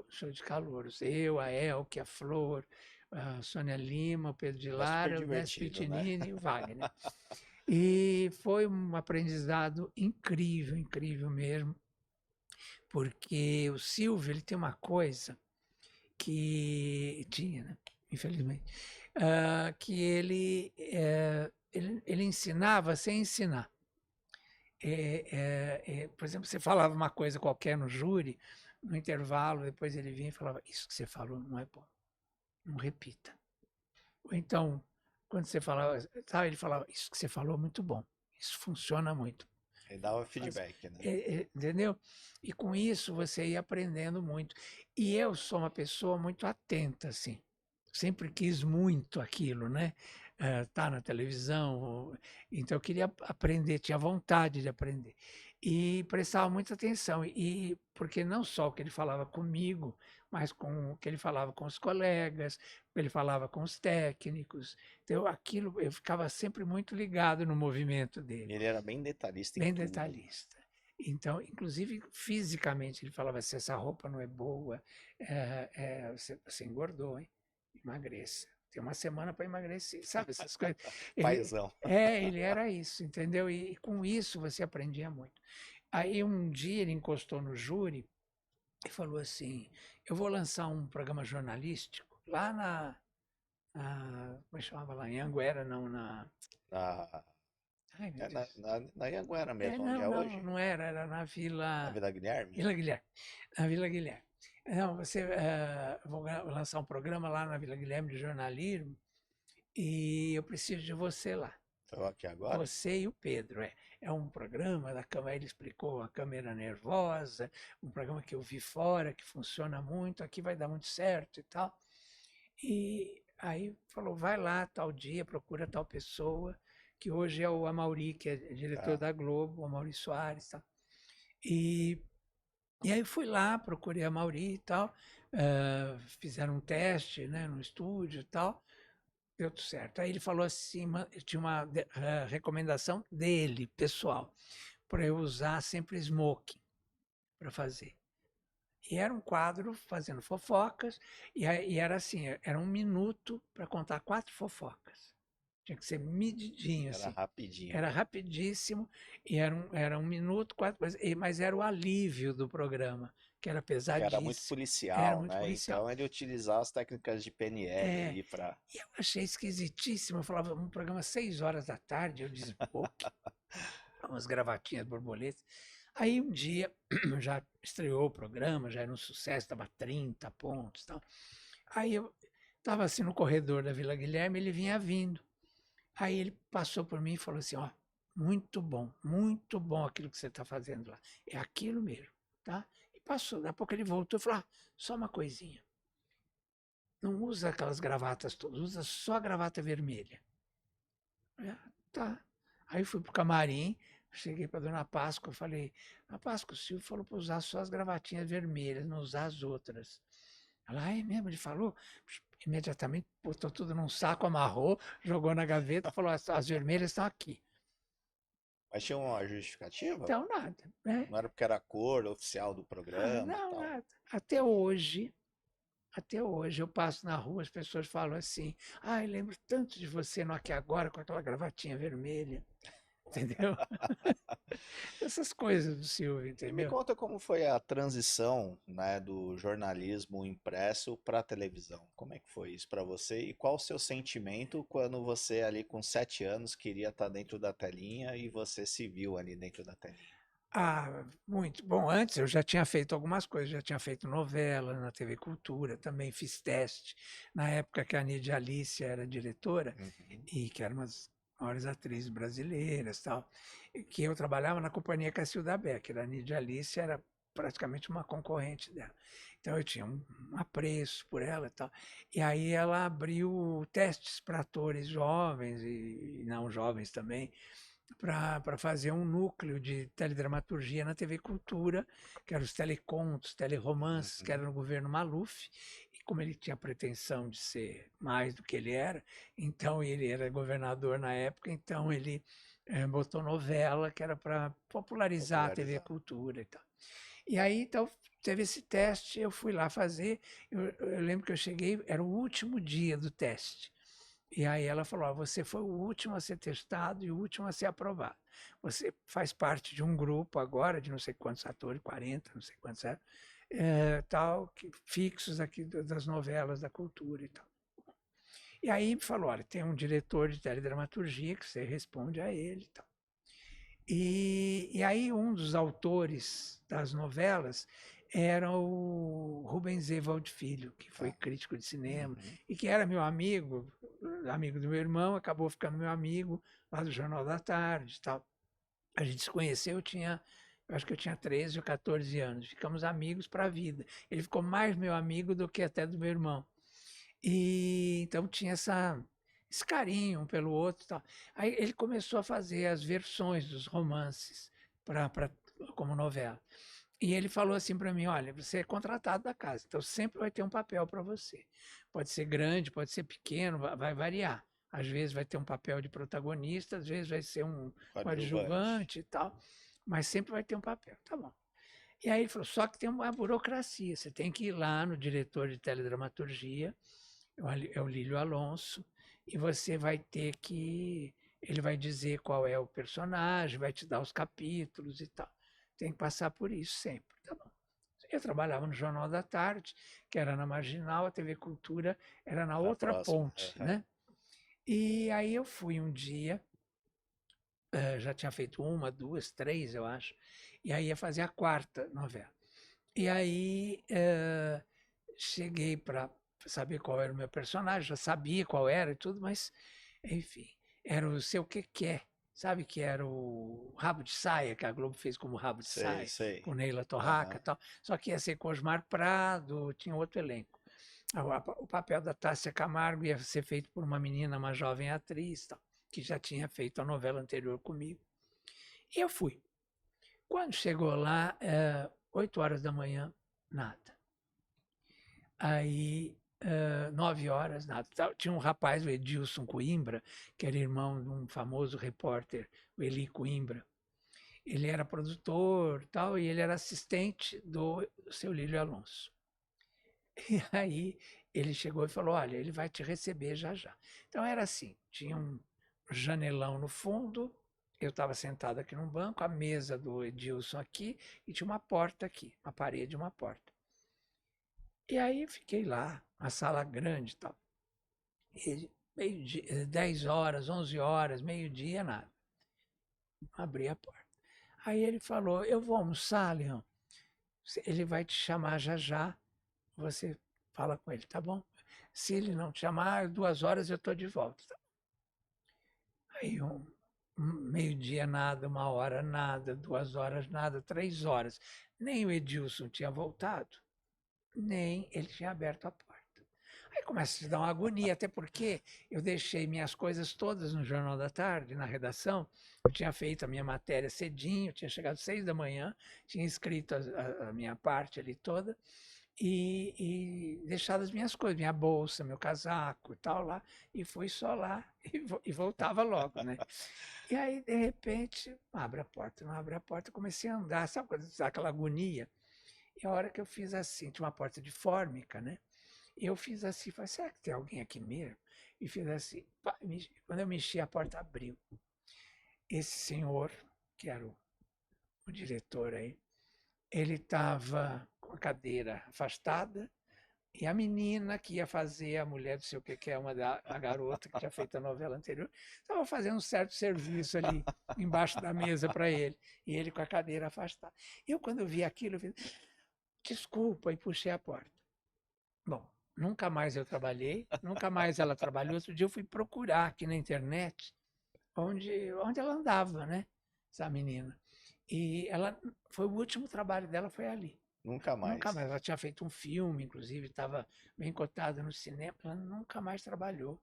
show de calouros. Eu, a Elke, a Flor, a Sônia Lima, o Pedro de Era super Lara, o Décio divertido, né? Pitinini e o Wagner. E foi um aprendizado incrível, incrível mesmo, porque o Silvio, ele tem uma coisa que tinha, né, infelizmente, que ele ensinava sem ensinar. Por exemplo, você falava uma coisa qualquer no júri, no intervalo, depois ele vinha e falava: isso que você falou não é bom, não repita. Ou então, quando você falava, sabe, ele falava: isso que você falou é muito bom, isso funciona muito. Ele dava feedback, né? Entendeu? E com isso você ia aprendendo muito. E eu sou uma pessoa muito atenta, assim. Sempre quis muito aquilo, né? Tá na televisão, então eu queria aprender, tinha vontade de aprender. E prestava muita atenção, e porque não só o que ele falava comigo, mas com o que ele falava com os colegas, o que ele falava com os técnicos. Então, aquilo eu ficava sempre muito ligado no movimento dele. Ele era bem detalhista em Bem tudo. detalhista. Então, inclusive fisicamente, ele falava assim: essa roupa não é boa, você engordou, hein? Emagreça. Tem uma semana para emagrecer, sabe essas coisas? Paizão. Ele era isso, entendeu? E com isso você aprendia muito. Aí um dia ele encostou no júri e falou assim: eu vou lançar um programa jornalístico lá como é que chamava lá? Em Anguera, não, Na, ai meu Deus. na Anhanguera mesmo, onde Não, é não, hoje. não era, era na Na Vila, Vila Guilherme. Vila Guilherme. Na Vila Guilherme. Não, vou lançar um programa lá na Vila Guilherme de jornalismo e eu preciso de você lá. Estou aqui agora. Você e o Pedro, é. É um programa da câmera, ele explicou a câmera nervosa, um programa que eu vi fora, que funciona muito, aqui vai dar muito certo e tal. E aí falou, vai lá tal dia, procura tal pessoa, que hoje é o Amaury, que é diretor Tá. da Globo, o Amaury Soares, tá? E, e aí eu fui lá, procurei a Amaury e tal, fizeram um teste, né, no estúdio e tal, deu tudo certo. Aí ele falou assim, tinha uma recomendação dele, pessoal, para eu usar sempre smoking para fazer. E era um quadro fazendo fofocas, e era assim, era 1 minuto para contar 4 fofocas. Tinha que ser medidinho, Era assim. rapidinho. Era rapidíssimo, e era 1 minuto, 4, mas era o alívio do programa, que era Que era muito pesadíssimo. Era policial, muito né? policial. Então ele utilizava as técnicas de PNL É, ali para. e eu achei esquisitíssimo. Eu falava, um programa 6 horas da tarde, eu disse, pô, umas gravatinhas, borboletas. Aí um dia já estreou o programa, já era um sucesso, estava 30 pontos e tal. Aí eu estava assim no corredor da Vila Guilherme, ele vinha vindo. Aí ele passou por mim e falou assim, ó, muito bom aquilo que você está fazendo lá. É aquilo mesmo, tá? E passou, daqui a pouco ele voltou e falou, só uma coisinha. Não usa aquelas gravatas todas, usa só a gravata vermelha. Tá. Aí fui pro camarim, cheguei para Dona Páscoa, falei, a Páscoa, o Silvio falou para usar só as gravatinhas vermelhas, não usar as outras. Ela, é mesmo? Ele falou? Imediatamente botou tudo num saco, amarrou, jogou na gaveta, falou, as vermelhas estão aqui. Mas tinha uma justificativa? Então, nada, né? Não era porque era a cor oficial do programa e Não, tal. nada. Até hoje eu passo na rua, as pessoas falam assim, ai, lembro tanto de você no Aqui Agora com aquela gravatinha vermelha, entendeu? Essas coisas do Silvio, E me entendeu? conta como foi a transição, né, do jornalismo impresso para a televisão. Como é que foi isso para você? E qual o seu sentimento quando você ali com 7 anos queria estar dentro da telinha e você se viu ali dentro da telinha? Muito. Bom, antes eu já tinha feito algumas coisas, já tinha feito novela na TV Cultura, também fiz teste. Na época que a Nídia Alice era diretora, Uhum. e que era uma das maiores atrizes brasileiras, tal, e que eu trabalhava na companhia Cacilda Becker. A Nídia Alice era praticamente uma concorrente dela. Então eu tinha um apreço por ela e tal. E aí ela abriu testes para atores jovens e não jovens também, para fazer um núcleo de teledramaturgia na TV Cultura, que eram os telecontos, teleromances, que Uhum. era no governo Maluf. E como ele tinha pretensão de ser mais do que ele era, então ele era governador na época, então ele botou novela, que era para popularizar a TV Popularizar. Cultura e tal. E aí, então, teve esse teste, eu fui lá fazer, eu lembro que eu cheguei, era o último dia do teste. E aí ela falou: você foi o último a ser testado e o último a ser aprovado. Você faz parte de um grupo agora, de não sei quantos atores, 40, não sei quantos eram, tal, fixos aqui das novelas da cultura e tal. E aí me falou: olha, tem um diretor de teledramaturgia que você responde a ele e tal. E aí um dos autores das novelas era o Rubens Evald Filho, que foi Tá. crítico de cinema Uhum. e que era meu amigo, amigo do meu irmão, acabou ficando meu amigo lá do Jornal da Tarde e tal. A gente se conheceu, eu acho que eu tinha 13 ou 14 anos, ficamos amigos para a vida. Ele ficou mais meu amigo do que até do meu irmão. E então tinha esse carinho um pelo outro e tal. Aí ele começou a fazer as versões dos romances como novela. E ele falou assim para mim: olha, você é contratado da casa, então sempre vai ter um papel para você. Pode ser grande, pode ser pequeno, vai variar. Às vezes vai ter um papel de protagonista, às vezes vai ser um Coadjuvante. coadjuvante e tal, mas sempre vai ter um papel. Tá bom. E aí ele falou: só que tem uma burocracia, você tem que ir lá no diretor de teledramaturgia, é o Lílio Alonso, e você vai ter que. Ele vai dizer qual é o personagem, vai te dar os capítulos e tal. Tem que passar por isso sempre. Tá bom. Eu trabalhava no Jornal da Tarde, que era na Marginal, a TV Cultura era na Era outra próximo. ponte, Uhum. né? E aí eu fui um dia, já tinha feito uma, duas, três, eu acho, e aí ia fazer a quarta novela. E aí cheguei para saber qual era o meu personagem, já sabia qual era e tudo, mas, enfim, era o Seu Que, sabe que era o Rabo de Saia, que a Globo fez como Rabo de Sei, Saia, sei. com Neila Torraca Aham. e tal, só que ia ser com Osmar Prado, tinha outro elenco. O papel da Tássia Camargo ia ser feito por uma menina, uma jovem atriz, tal, que já tinha feito a novela anterior comigo. E eu fui. Quando chegou lá, 8 horas da manhã, nada. Aí, 9 horas, nada. Tinha um rapaz, o Edilson Coimbra, que era irmão de um famoso repórter, o Eli Coimbra. Ele era produtor tal, e ele era assistente do seu Lílio Alonso. E aí ele chegou e falou: olha, ele vai te receber já já. Então era assim: tinha um janelão no fundo, eu estava sentado aqui num banco, a mesa do Edilson aqui, e tinha uma porta aqui, uma parede, uma porta. E aí fiquei lá, uma sala grande e tal. E meio-dia, 10 horas, 11 horas, meio-dia, nada. Abri a porta. Aí ele falou: eu vou almoçar, Leão. Ele vai te chamar já já. Você fala com ele, tá bom? Se ele não te chamar, 2 horas eu estou de volta. Aí meio-dia nada, 1 hora nada, 2 horas nada, 3 horas. Nem o Edilson tinha voltado, nem ele tinha aberto a porta. Aí começa a te dar uma agonia, até porque eu deixei minhas coisas todas no Jornal da Tarde, na redação. Eu tinha feito a minha matéria cedinho, tinha chegado 6 da manhã, tinha escrito a minha parte ali toda e deixado as minhas coisas, minha bolsa, meu casaco e tal lá, e fui só lá e voltava logo, né? E aí, de repente, abre a porta, não abre a porta, eu comecei a andar, sabe quando dá aquela agonia? E a hora que eu fiz assim, tinha uma porta de fórmica, né? E eu fiz assim, falei, será que tem alguém aqui mesmo? E fiz assim, pá, quando eu mexi, a porta abriu. Esse senhor, que era o diretor aí, ele estava com a cadeira afastada, e a menina que ia fazer a mulher do sei o que é a garota que tinha feito a novela anterior, estava fazendo um certo serviço ali embaixo da mesa para ele, e ele com a cadeira afastada. Eu, quando eu vi aquilo, eu fiz, desculpa, e puxei a porta. Bom, nunca mais eu trabalhei, nunca mais ela trabalhou. Outro dia eu fui procurar aqui na internet onde ela andava, né? Essa menina. E ela foi o último trabalho dela foi ali. Nunca Nunca mais. mais. Ela tinha feito um filme, inclusive, estava bem cotada no cinema. Ela nunca mais trabalhou.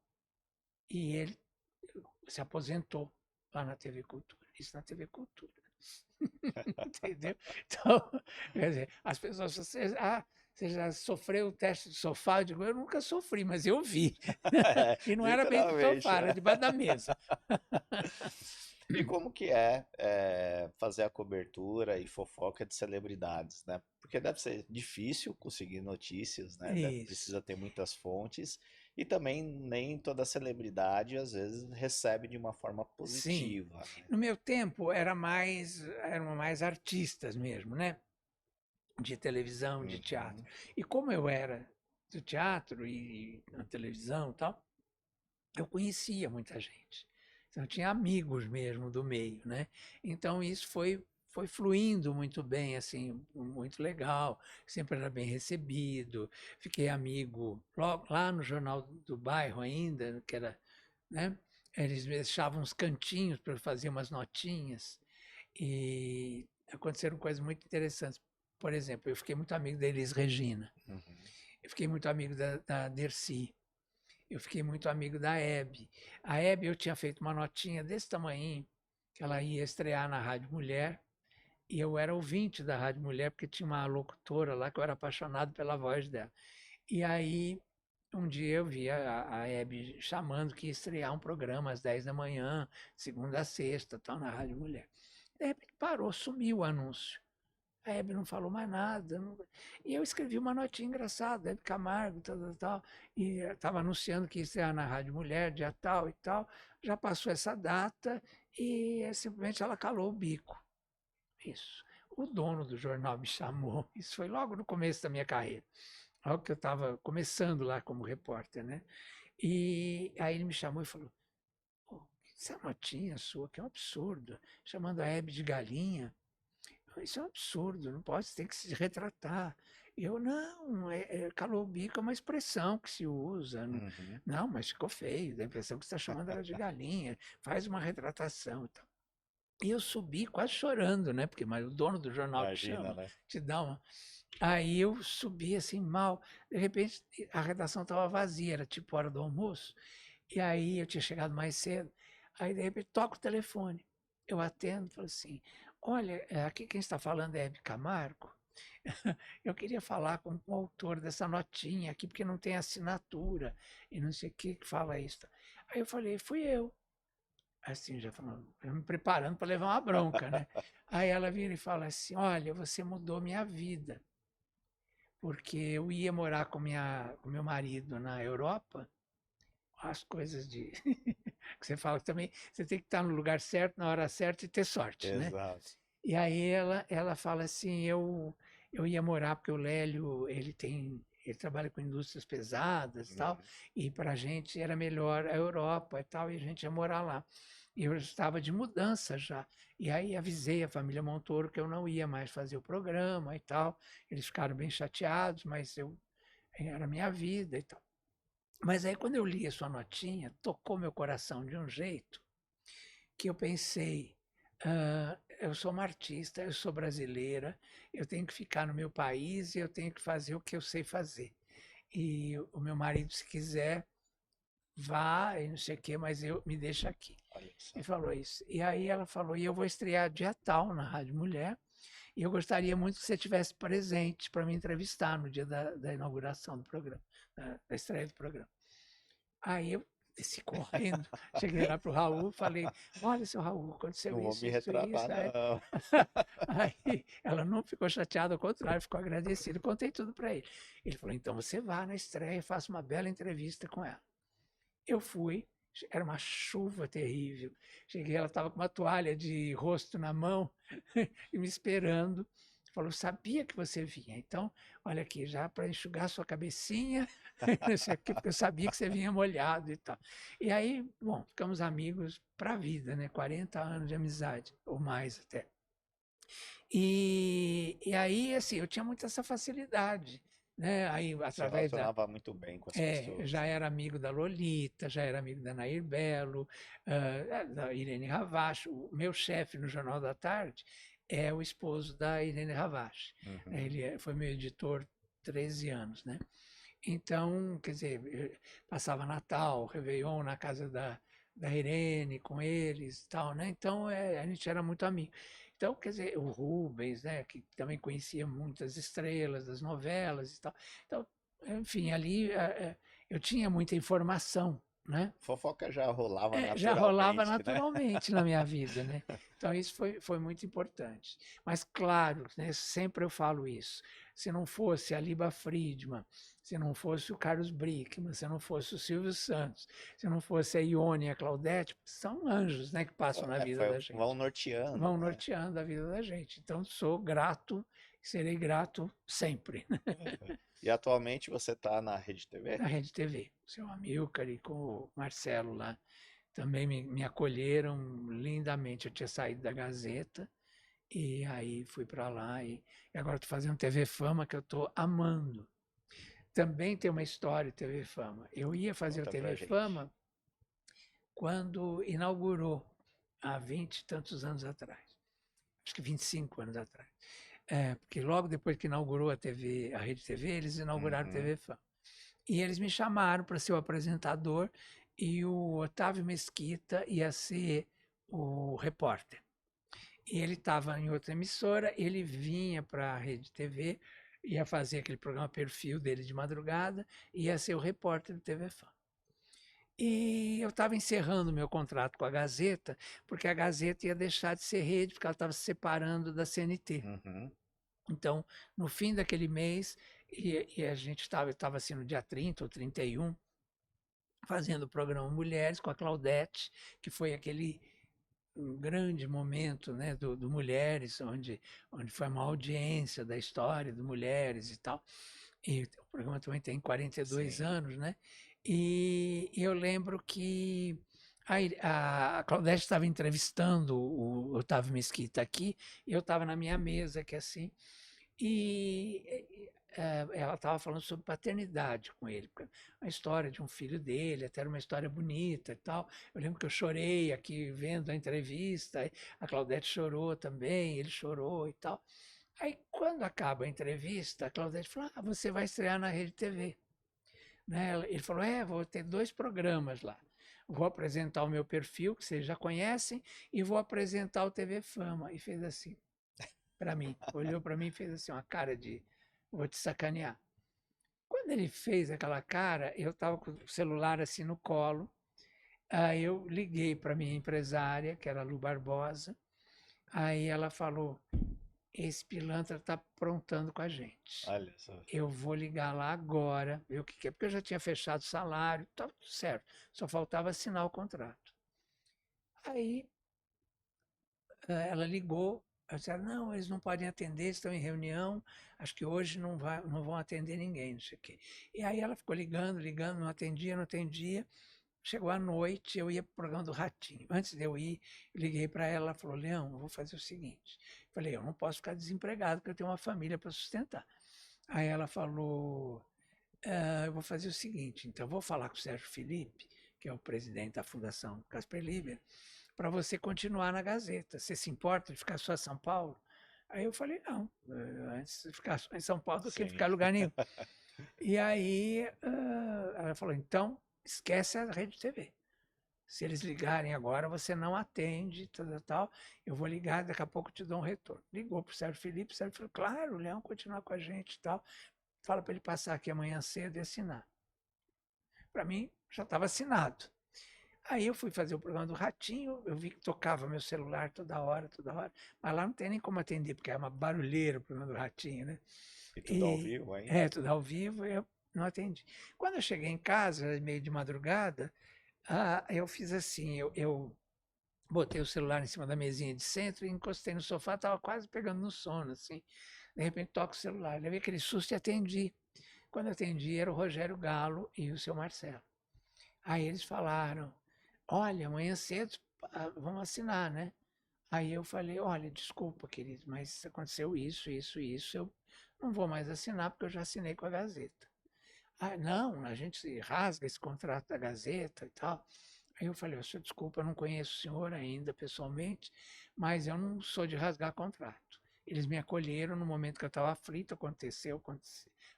E ele se aposentou lá na TV Cultura. Isso na TV Cultura. Entendeu? Então, quer dizer, as pessoas, você já sofreu o teste de sofá? Eu digo, eu nunca sofri, mas eu vi. É, E não era bem do literalmente, sofá, era né? debaixo da mesa. E como que fazer a cobertura e fofoca de celebridades, né? Porque deve ser difícil conseguir notícias, né? Isso. Precisa ter muitas fontes e também nem toda celebridade às vezes recebe de uma forma Sim. positiva, né? No meu tempo eram mais artistas mesmo, né? De televisão, de teatro. Uhum. E como eu era do teatro e na televisão e tal, eu conhecia muita gente. Então, eu tinha amigos mesmo do meio, né? Então, isso foi fluindo muito bem, assim, muito legal. Sempre era bem recebido. Fiquei amigo logo, lá no Jornal do Bairro ainda, que era, né? Eles me deixavam uns cantinhos para eu fazer umas notinhas. E aconteceram coisas muito interessantes. Por exemplo, eu fiquei muito amigo da Elis Regina. Uhum. Eu fiquei muito amigo da Dercy. Eu fiquei muito amigo da Hebe. A Hebe, eu tinha feito uma notinha desse tamanho, que ela ia estrear na Rádio Mulher, e eu era ouvinte da Rádio Mulher, porque tinha uma locutora lá que eu era apaixonado pela voz dela. E aí, um dia eu vi a Hebe chamando que ia estrear um programa às 10 da manhã, segunda a sexta, tal, na Rádio Mulher. De repente parou, sumiu o anúncio. A Hebe não falou mais nada. E eu escrevi uma notinha engraçada, Hebe Camargo, tal, tal, tal. E estava anunciando que ia estrear na Rádio Mulher, dia tal e tal. Já passou essa data e simplesmente ela calou o bico. Isso. O dono do jornal me chamou. Isso foi logo no começo da minha carreira. Logo que eu estava começando lá como repórter, né? E aí ele me chamou e falou: "Pô, essa notinha sua, que é um absurdo, chamando a Hebe de galinha. Isso é um absurdo, não pode, você tem que se retratar." Eu, não, calou o bico é uma expressão que se usa. Não, Uhum. não, mas ficou feio, dá a impressão que você está chamando ela de galinha, faz uma retratação e tal. E eu subi quase chorando, né? Porque mas o dono do jornal te Imagina, chama, né? te dá uma. Aí eu subi assim mal. De repente a redação estava vazia, era tipo hora do almoço. E aí eu tinha chegado mais cedo. Aí de repente toca o telefone. Eu atendo e falo assim: olha, aqui quem está falando é Hebe Camargo. Eu queria falar com o autor dessa notinha aqui, porque não tem assinatura e não sei o que fala isso. Aí eu falei, fui eu. Assim, já falando, eu me preparando para levar uma bronca, né? Aí ela vira e fala assim: olha, você mudou minha vida, porque eu ia morar com meu marido na Europa, as coisas de. que você fala que também, você tem que estar no lugar certo, na hora certa e ter sorte, né? Exato. E aí ela fala assim, eu ia morar porque o Lélio, ele trabalha com indústrias pesadas e tal, Uhum. e para a gente era melhor a Europa e tal, e a gente ia morar lá. E eu estava de mudança já. E aí avisei a família Montoro que eu não ia mais fazer o programa e tal. Eles ficaram bem chateados, mas era a minha vida e tal. Mas aí quando eu li a sua notinha, tocou meu coração de um jeito que eu pensei, eu sou uma artista, eu sou brasileira, eu tenho que ficar no meu país e eu tenho que fazer o que eu sei fazer. E o meu marido, se quiser, vá e não sei o quê, mas eu me deixa aqui. Olha só. Ele falou isso. E aí ela falou, e eu vou estrear dia tal na Rádio Mulher, e eu gostaria muito que você estivesse presente para me entrevistar no dia da inauguração do programa, da estreia do programa. Aí eu desci correndo, cheguei lá para o Raul, falei, olha, seu Raul, aconteceu Não vou isso, me isso e retratar, isso. Aí, não. aí ela não ficou chateada, ao contrário, ficou agradecida. Contei tudo para ele. Ele falou, então você vá na estreia e faça uma bela entrevista com ela. Eu fui, era uma chuva terrível. Cheguei, ela estava com uma toalha de rosto na mão e me esperando. Falou, sabia que você vinha. Então, olha aqui, já para enxugar sua cabecinha, isso aqui, porque eu sabia que você vinha molhado e tal. E aí, bom, ficamos amigos para a vida, né? 40 anos de amizade, ou mais até. E aí, assim, eu tinha muito essa facilidade, né? Aí, Se através relacionava muito bem com as pessoas, já né? era amigo da Lolita, já era amigo da Nair Belo, da Irene Ravache. O meu chefe no Jornal da Tarde é o esposo da Irene Ravache. Uhum. Ele foi meu editor 13 anos, né? Então, quer dizer, passava Natal, Réveillon na casa da Irene com eles e tal, né? Então, a gente era muito amigo. Então, quer dizer, o Rubens, né, que também conhecia muitas estrelas das novelas e tal. Então, enfim, ali eu tinha muita informação, né? Fofoca já rolava Já rolava naturalmente, né? naturalmente na minha vida, né? Então isso foi muito importante. Mas claro, né, sempre eu falo isso. Se não fosse a Liba Friedman, se não fosse o Carlos Brickman, se não fosse o Silvio Santos, se não fosse a Ione e a Claudete, são anjos, né, que passam na vida da Vão gente, norteando, vão né? norteando a vida da gente. Então sou grato e serei grato sempre, né? Uhum. E atualmente você está na Rede TV? Na Rede TV. O seu Amilcar e com o Marcelo lá também me acolheram lindamente. Eu tinha saído da Gazeta e aí fui para lá e agora estou fazendo TV Fama que eu estou amando. Também tem uma história TV Fama. Eu ia fazer o Conta pra TV gente. Fama quando inaugurou, há 20 e tantos anos atrás. Acho que 25 anos atrás. Porque logo depois que inaugurou a TV, a Rede TV, eles inauguraram a Uhum. TV Fama. E eles me chamaram para ser o apresentador e o Otávio Mesquita ia ser o repórter. E ele estava em outra emissora, ele vinha para a Rede TV, ia fazer aquele programa Perfil dele de madrugada, ia ser o repórter do TV Fama. E eu estava encerrando meu contrato com a Gazeta, porque a Gazeta ia deixar de ser rede, porque ela estava se separando da CNT. Uhum. Então, no fim daquele mês, e a gente estava assim no dia 30 ou 31, fazendo o programa Mulheres com a Claudete, que foi aquele um grande momento, né, do Mulheres, onde foi a maior audiência da história do Mulheres e tal. E o programa também tem 42 Sim. anos, né? E eu lembro que a Claudete estava entrevistando o Otávio Mesquita aqui, e eu estava na minha mesa, que é assim, e ela estava falando sobre paternidade com ele, uma história de um filho dele, até era uma história bonita e tal. Eu lembro que eu chorei aqui vendo a entrevista, aí a Claudete chorou também, ele chorou e tal. Aí, quando acaba a entrevista, a Claudete falou: ah, você vai estrear na Rede TV. Né? Ele falou: vou ter 2 programas lá. Vou apresentar o meu perfil, que vocês já conhecem, e vou apresentar o TV Fama. E fez assim, para mim. Olhou para mim e fez assim, uma cara de: vou te sacanear. Quando ele fez aquela cara, eu estava com o celular assim no colo. Aí eu liguei para minha empresária, que era a Lu Barbosa. Aí ela falou: esse pilantra está aprontando com a gente. Olha só. Eu vou ligar lá agora, ver o que é, porque eu já tinha fechado o salário, estava tudo certo, só faltava assinar o contrato. Aí ela ligou, eu disse: não, eles não podem atender, estão em reunião, acho que hoje não vão atender ninguém, não sei o quê. E aí ela ficou ligando, não atendia, não atendia. Chegou à noite, eu ia para o programa do Ratinho. Antes de eu ir, liguei para ela, ela falou: Leão, eu vou fazer o seguinte. Falei: eu não posso ficar desempregado, porque eu tenho uma família para sustentar. Aí ela falou: eu vou fazer o seguinte, então eu vou falar com o Sérgio Felipe, que é o presidente da Fundação Casper Liber, para você continuar na Gazeta. Você se importa de ficar só em São Paulo? Aí eu falei: não, antes de ficar só em São Paulo do que ficar em lugar nenhum. E aí ela falou: então esquece a Rede TV. Se eles ligarem agora, você não atende, tal. Eu vou ligar, daqui a pouco te dou um retorno. Ligou para o Sérgio Felipe, o Sérgio falou: claro, o Leão continua com a gente e tal. Fala para ele passar aqui amanhã cedo e assinar. Para mim, já estava assinado. Aí eu fui fazer o programa do Ratinho, eu vi que tocava meu celular toda hora, mas lá não tem nem como atender, porque é uma barulheira o programa do Ratinho, né? E tudo ao vivo, hein? Tudo ao vivo, eu não atendi. Quando eu cheguei em casa, meio de madrugada, eu fiz assim, eu botei o celular em cima da mesinha de centro e encostei no sofá, estava quase pegando no sono, assim. De repente toca o celular, levei aquele susto e atendi. Quando eu atendi, era o Rogério Galo e o seu Marcelo. Aí eles falaram: olha, amanhã cedo vamos assinar, né? Aí eu falei: olha, desculpa, querido, mas aconteceu isso, eu não vou mais assinar porque eu já assinei com a Gazeta. Ah, não, a gente rasga esse contrato da Gazeta e tal. Aí eu falei: senhor, desculpa, eu não conheço o senhor ainda pessoalmente, mas eu não sou de rasgar contrato. Eles me acolheram no momento que eu estava aflito, aconteceu,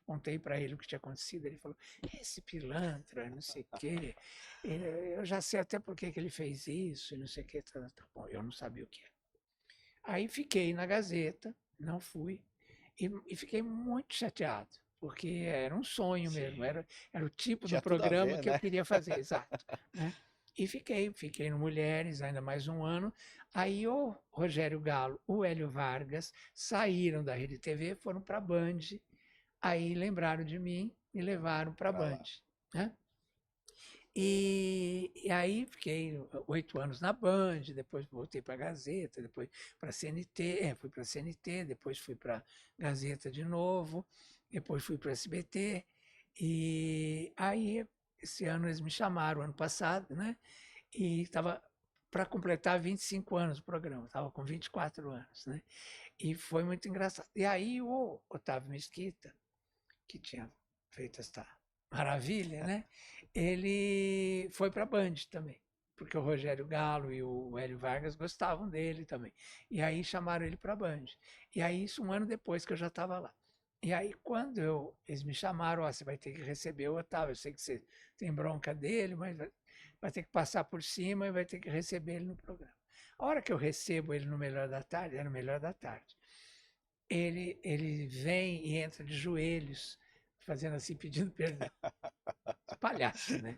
contei para ele o que tinha acontecido, ele falou: esse pilantra, não sei o quê, eu já sei até por que ele fez isso, não sei o quê. Tá bom, eu não sabia o que era. Aí fiquei na Gazeta, não fui, e fiquei muito chateado, porque era um sonho mesmo, era o tipo Tinha do tudo a programa ver, que eu né? queria fazer, exato. Né? E fiquei no Mulheres ainda mais um ano. Aí o Rogério Galo, o Hélio Vargas saíram da Rede TV, foram para a Band, aí lembraram de mim e levaram para a Pra Band. lá. Né? E aí fiquei 8 anos na Band, depois voltei para a Gazeta, depois para a CNT, fui para a CNT, depois fui para a Gazeta de novo, depois fui para a SBT, e aí esse ano eles me chamaram, ano passado, né? E estava para completar 25 anos o programa, estava com 24 anos, né? E foi muito engraçado. E aí o Otávio Mesquita, que tinha feito esta maravilha, né? Ele foi para a Band também, porque o Rogério Galo e o Hélio Vargas gostavam dele também. E aí chamaram ele para a Band. E aí isso um ano depois que eu já estava lá. E aí quando eles me chamaram: você vai ter que receber o Otávio, eu sei que você tem bronca dele, mas vai ter que passar por cima e vai ter que receber ele no programa. A hora que eu recebo ele no Melhor da Tarde, era no Melhor da Tarde, ele vem e entra de joelhos, fazendo assim, pedindo perdão. Palhaço, né?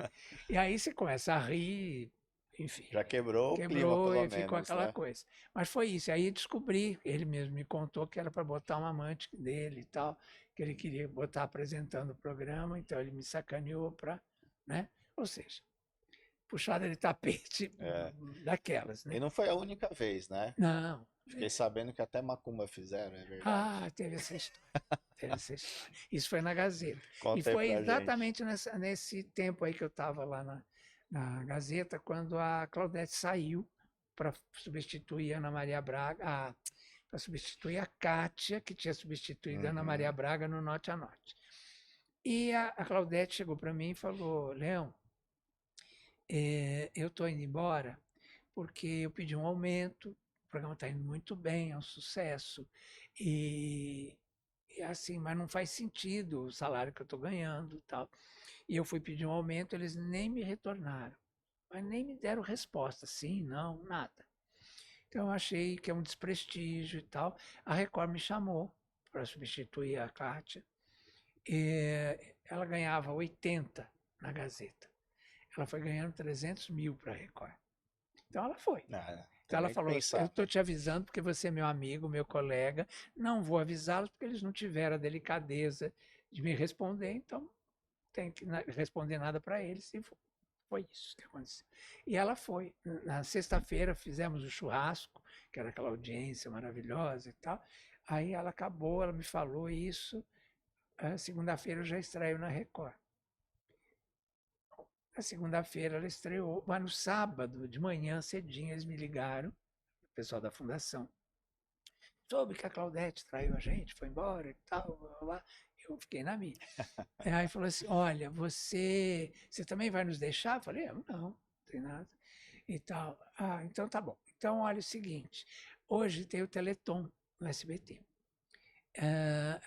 E aí você começa a rir, enfim, Já quebrou o clima, quebrou pelo e ficou menos, aquela né? coisa. Mas foi isso. Aí descobri, ele mesmo me contou que era para botar uma amante dele e tal, que ele queria botar apresentando o programa, então ele me sacaneou para, né? Ou seja, puxada de tapete É. daquelas, né? E não foi a única vez, né? Não. Fiquei sabendo que até macumba fizeram, é verdade. Teve essa história. Teve essa história. Isso foi na Gazeta. E Conta aí foi pra gente. exatamente nesse tempo aí que eu estava lá na Gazeta, quando a Claudete saiu para substituir a Ana Maria Braga, para substituir a Kátia, que tinha substituído a Ana Maria Braga no Norte a Norte. E a Claudete chegou para mim e falou: Leão, eu estou indo embora porque eu pedi um aumento, o programa está indo muito bem, é um sucesso, e assim, mas não faz sentido o salário que eu estou ganhando e tal. E eu fui pedir um aumento, eles nem me retornaram, mas nem me deram resposta, sim, não, nada. Então eu achei que é um desprestígio e tal. A Record me chamou para substituir a Kátia. Ela ganhava 80 na Gazeta. Ela foi ganhando 300 mil para a Record. Então ela foi. Então ela falou: eu estou te avisando porque você é meu amigo, meu colega, não vou avisá-los porque eles não tiveram a delicadeza de me responder, então não tem que responder nada para eles. E foi isso que aconteceu. E ela foi. Na sexta-feira fizemos o churrasco, que era aquela audiência maravilhosa e tal. Aí ela acabou, ela me falou isso. Segunda-feira eu já estreio na Record. Na segunda-feira ela estreou, mas no sábado, de manhã, cedinho, eles me ligaram, o pessoal da fundação, soube que a Claudete traiu a gente, foi embora e tal, blá, blá, blá. Eu fiquei na minha. Aí falou assim: olha, você também vai nos deixar? Eu falei: não tem nada. E tal. Ah, então tá bom. Então, olha o seguinte: hoje tem o Teleton no SBT.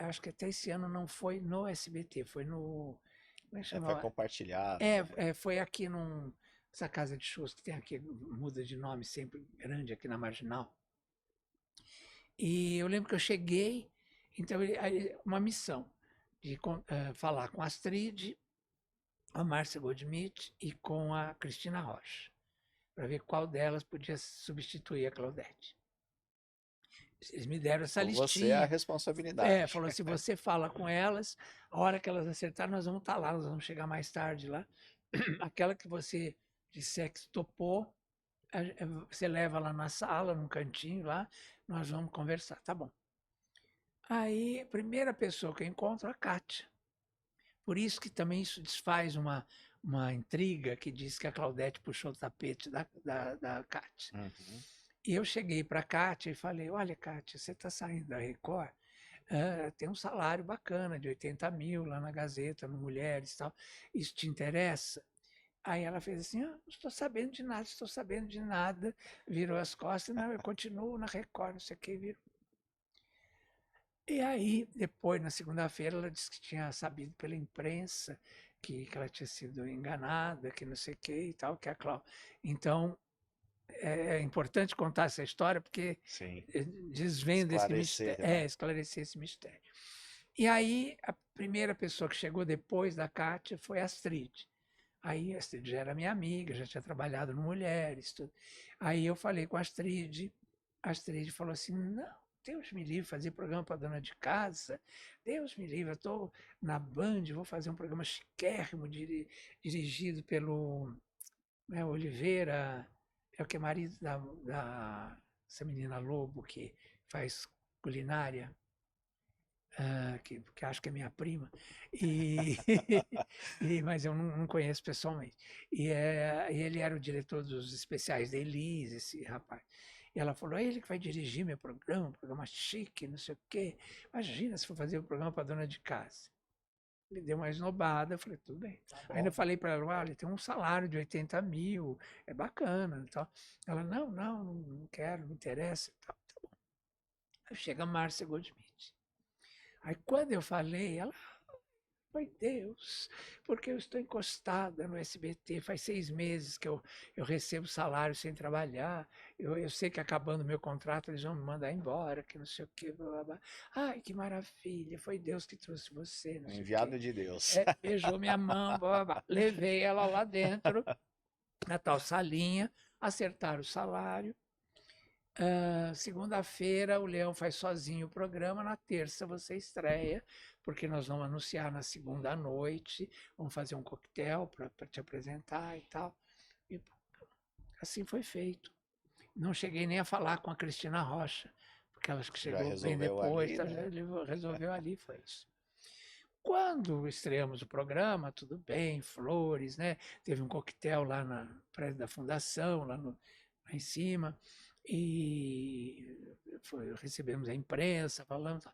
Acho que até esse ano não foi no SBT, foi no. Como é que chama? Foi compartilhado. Foi aqui essa casa de shows que tem aqui, muda de nome sempre, grande aqui na Marginal. E eu lembro que eu cheguei, então, uma missão de falar com a Astrid, a Márcia Goldschmidt e com a Cristina Rocha, para ver qual delas podia substituir a Claudete. Eles me deram essa listinha. Você é a responsabilidade. Falou assim: você fala com elas, a hora que elas acertarem, nós vamos estar lá, nós vamos chegar mais tarde lá. Aquela que você disser que topou, você leva lá na sala, num cantinho lá, nós vamos conversar. Tá bom. Aí, a primeira pessoa que eu encontro é a Kátia. Por isso que também isso desfaz uma intriga que diz que a Claudete puxou o tapete da Kátia. E eu cheguei para a Kátia e falei: olha, Kátia, você está saindo da Record, tem um salário bacana de 80 mil lá na Gazeta, no Mulheres e tal, isso te interessa? Aí ela fez assim: não estou sabendo de nada, virou as costas: não, eu continuo na Record, não sei o que, virou. E aí, depois, na segunda-feira, ela disse que tinha sabido pela imprensa que ela tinha sido enganada, que não sei o que e tal, que a Cláudia. Então, é importante contar essa história porque desvenda esse mistério, esclarecer esse mistério. E aí, a primeira pessoa que chegou depois da Kátia foi a Astrid. Aí a Astrid já era minha amiga, já tinha trabalhado no Mulheres, tudo. Aí eu falei com a Astrid falou assim: não, Deus me livre, fazer programa para dona de casa, Deus me livre, eu estou na Band, vou fazer um programa chiquérrimo, dirigido pelo Oliveira, é o que é marido dessa menina Lobo, que faz culinária, que acho que é minha prima, mas eu não conheço pessoalmente. E ele era o diretor dos especiais da Elise, esse rapaz. E ela falou: é ele que vai dirigir meu programa, um programa chique, não sei o quê. Imagina se for fazer um programa para dona de casa. Ele deu uma esnobada, eu falei: tudo bem. Tá. Ainda falei para ela: olha, tem um salário de 80 mil, é bacana. Então, ela: não quero, não interessa. Tá bom. Aí chega a Márcia Goldschmidt. Aí quando eu falei, ela: foi Deus, porque eu estou encostada no SBT, faz 6 meses que eu recebo salário sem trabalhar, eu sei que acabando o meu contrato eles vão me mandar embora, que não sei o que, blá, blá, blá. Ai, que maravilha, foi Deus que trouxe você. Não sei enviado de Deus. Beijou minha mão, blá, blá, blá. Levei ela lá dentro, na tal salinha, acertaram o salário. Segunda-feira o Leão faz sozinho o programa, na terça você estreia, porque nós vamos anunciar na segunda à noite, vamos fazer um coquetel para te apresentar e tal. E assim foi feito. Não cheguei nem a falar com a Cristina Rocha, porque ela acho que chegou bem depois, ali, né? Ele resolveu ali, foi isso. Quando estreamos o programa, tudo bem, flores, né? Teve um coquetel lá na prédio da fundação, lá em cima. E recebemos a imprensa, falamos.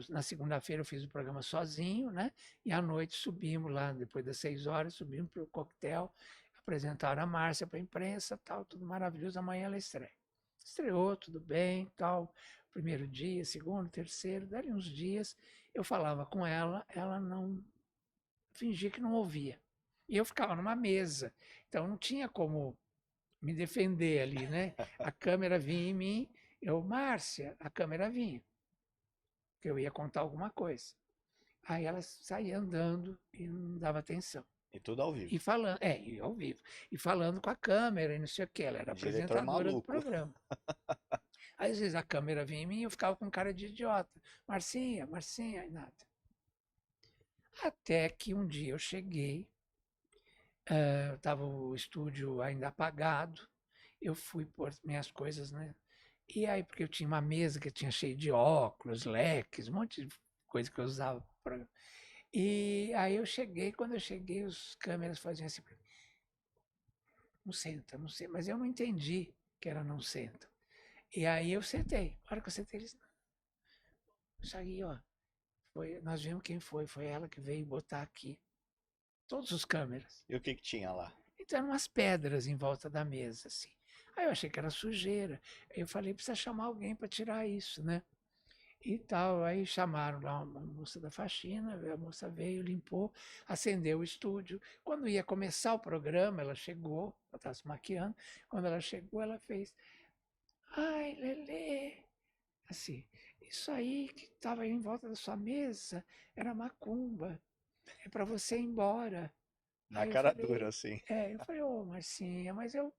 Na segunda-feira eu fiz o programa sozinho, né? E à noite subimos lá, depois das 6 horas, subimos para o coquetel, apresentaram a Márcia para a imprensa, tal, tudo maravilhoso. Amanhã ela estreia. Estreou, tudo bem, tal. Primeiro dia, segundo, terceiro, dali uns dias, eu falava com ela, ela não fingia que não ouvia. E eu ficava numa mesa, então não tinha como me defender ali, né? A câmera vinha em mim, Márcia, a câmera vinha, que eu ia contar alguma coisa. Aí ela saía andando e não dava atenção. E tudo ao vivo. E falando, e ao vivo. E falando com a câmera e não sei o que. Ela era Diretor apresentadora do maluco. programa. Aí, às vezes a câmera vinha em mim e eu ficava com cara de idiota. Marcinha, Marcinha, e nada. Até que um dia eu cheguei, estava o estúdio ainda apagado, eu fui pôr minhas coisas, né? E aí, porque eu tinha uma mesa que tinha cheio de óculos, leques, um monte de coisa que eu usava. E aí eu cheguei, quando eu cheguei, os câmeras faziam assim, não senta, não sei, mas eu não entendi que era não senta. E aí eu sentei. A hora que eu sentei, eles, isso aí, ó, nós vimos quem foi ela que veio botar aqui. Todos os câmeras. E o que tinha lá? Então eram umas pedras em volta da mesa, assim. Aí eu achei que era sujeira. Aí eu falei, precisa chamar alguém para tirar isso, né? E tal. Aí chamaram lá uma moça da faxina, a moça veio, limpou, acendeu o estúdio. Quando ia começar o programa, ela chegou, ela estava se maquiando. Quando ela chegou, ela fez, ai, Lelê, assim, isso aí que estava em volta da sua mesa era macumba, é para você ir embora. Na Aí eu cara falei, dura, assim. eu falei, ô Marcinha, mas eu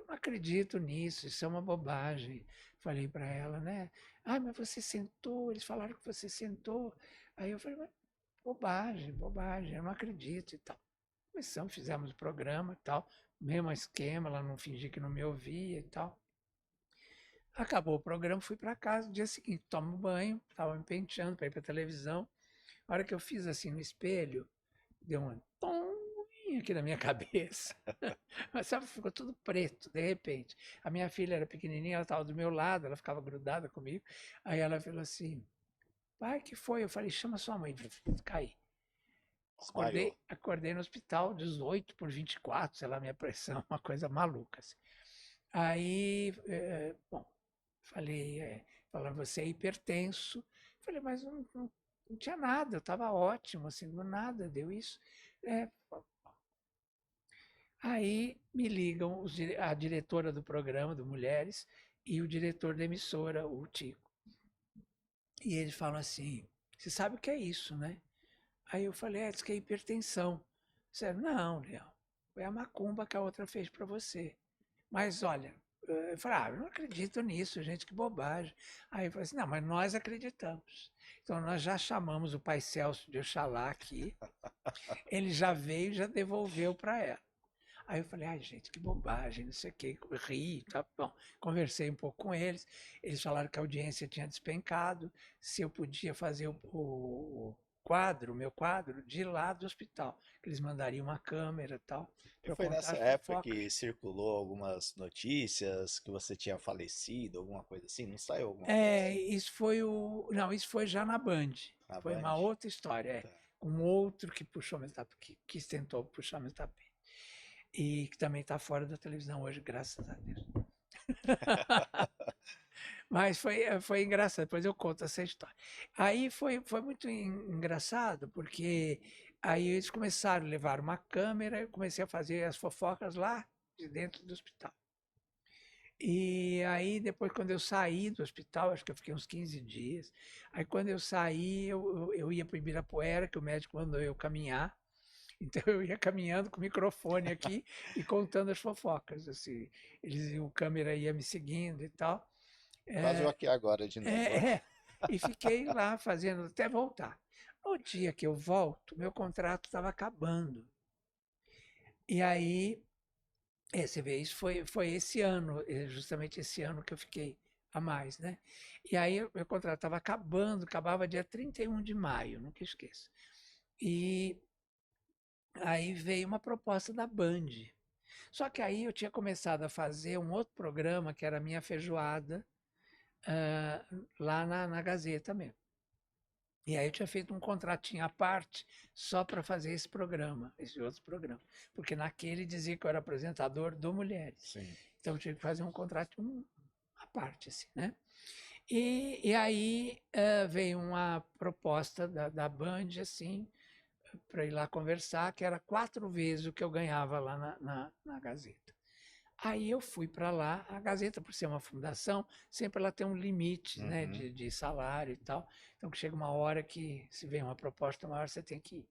não acredito nisso, isso é uma bobagem. Falei para ela, né? Ah, mas você sentou, eles falaram que você sentou. Aí eu falei, mas bobagem, bobagem, eu não acredito e tal. Começamos, fizemos o programa e tal, mesmo esquema, ela não fingia que não me ouvia e tal. Acabou o programa, fui para casa, no dia seguinte, tomo banho, estava me penteando para ir para a televisão. A hora que eu fiz assim no espelho, deu um tom aqui na minha cabeça. Mas sabe, ficou tudo preto, de repente. A minha filha era pequenininha, ela estava do meu lado, ela ficava grudada comigo. Aí ela falou assim, pai, que foi? Eu falei, chama sua mãe. Caí. Desmaiou. Acordei no hospital, 18 por 24, sei lá, minha pressão, uma coisa maluca. Assim. Aí, bom, falei, falaram, você é hipertenso. Falei, mas não tinha nada, eu estava ótimo, assim, do nada, deu isso. Aí me ligam a diretora do programa, do Mulheres, e o diretor da emissora, o Tico. E eles falam assim, você sabe o que é isso, né? Aí eu falei, diz que é hipertensão. Disseram, não, Leão, foi a macumba que a outra fez para você. Mas olha, eu falei, eu não acredito nisso, gente, que bobagem. Aí eu falei assim, não, mas nós acreditamos. Então nós já chamamos o pai Celso de Oxalá aqui, ele já veio e já devolveu para ela. Aí eu falei, ai gente, que bobagem, não sei o quê, ri, tá bom. Conversei um pouco com eles, eles falaram que a audiência tinha despencado, se eu podia fazer o meu quadro, de lá do hospital, que eles mandariam uma câmera e tal, E para foi contar nessa as época fofocas. que circulou algumas notícias que você tinha falecido, alguma coisa assim? Não saiu alguma coisa assim? Não, isso foi já na Band, Na foi Band? uma outra história, Tá. um outro que puxou meu tapete, que tentou puxar meu tapete. E que também está fora da televisão hoje, graças a Deus. Mas foi engraçado, depois eu conto essa história. Aí foi muito engraçado, porque aí eles começaram a levar uma câmera, eu comecei a fazer as fofocas lá de dentro do hospital. E aí, depois, quando eu saí do hospital, acho que eu fiquei uns 15 dias, aí quando eu saí, eu ia para o Ibirapuera, que o médico mandou eu caminhar, então eu ia caminhando com o microfone aqui e contando as fofocas, assim, o câmera ia me seguindo e tal. Quase eu É, aqui agora de novo. e fiquei lá fazendo até voltar. No dia que eu volto, meu contrato estava acabando. E aí, você vê, isso foi esse ano, justamente esse ano que eu fiquei a mais, né? E aí, meu contrato estava acabando, acabava dia 31 de maio, nunca esqueço. E aí veio uma proposta da Band. Só que aí eu tinha começado a fazer um outro programa, que era a Minha Feijoada, ah, lá na Gazeta mesmo. E aí eu tinha feito um contratinho à parte só para fazer esse programa, esse outro programa. Porque naquele dizia que eu era apresentador do Mulheres. Sim. Então eu tive que fazer um contrato à parte, assim, né? E aí veio uma proposta da Band, assim, para ir lá conversar, que era 4 vezes o que eu ganhava lá na Gazeta. Aí eu fui para lá, a Gazeta, por ser uma fundação, sempre ela tem um limite, né, Uhum. de salário e tal. Então chega uma hora que, se vem uma proposta maior, você tem que ir.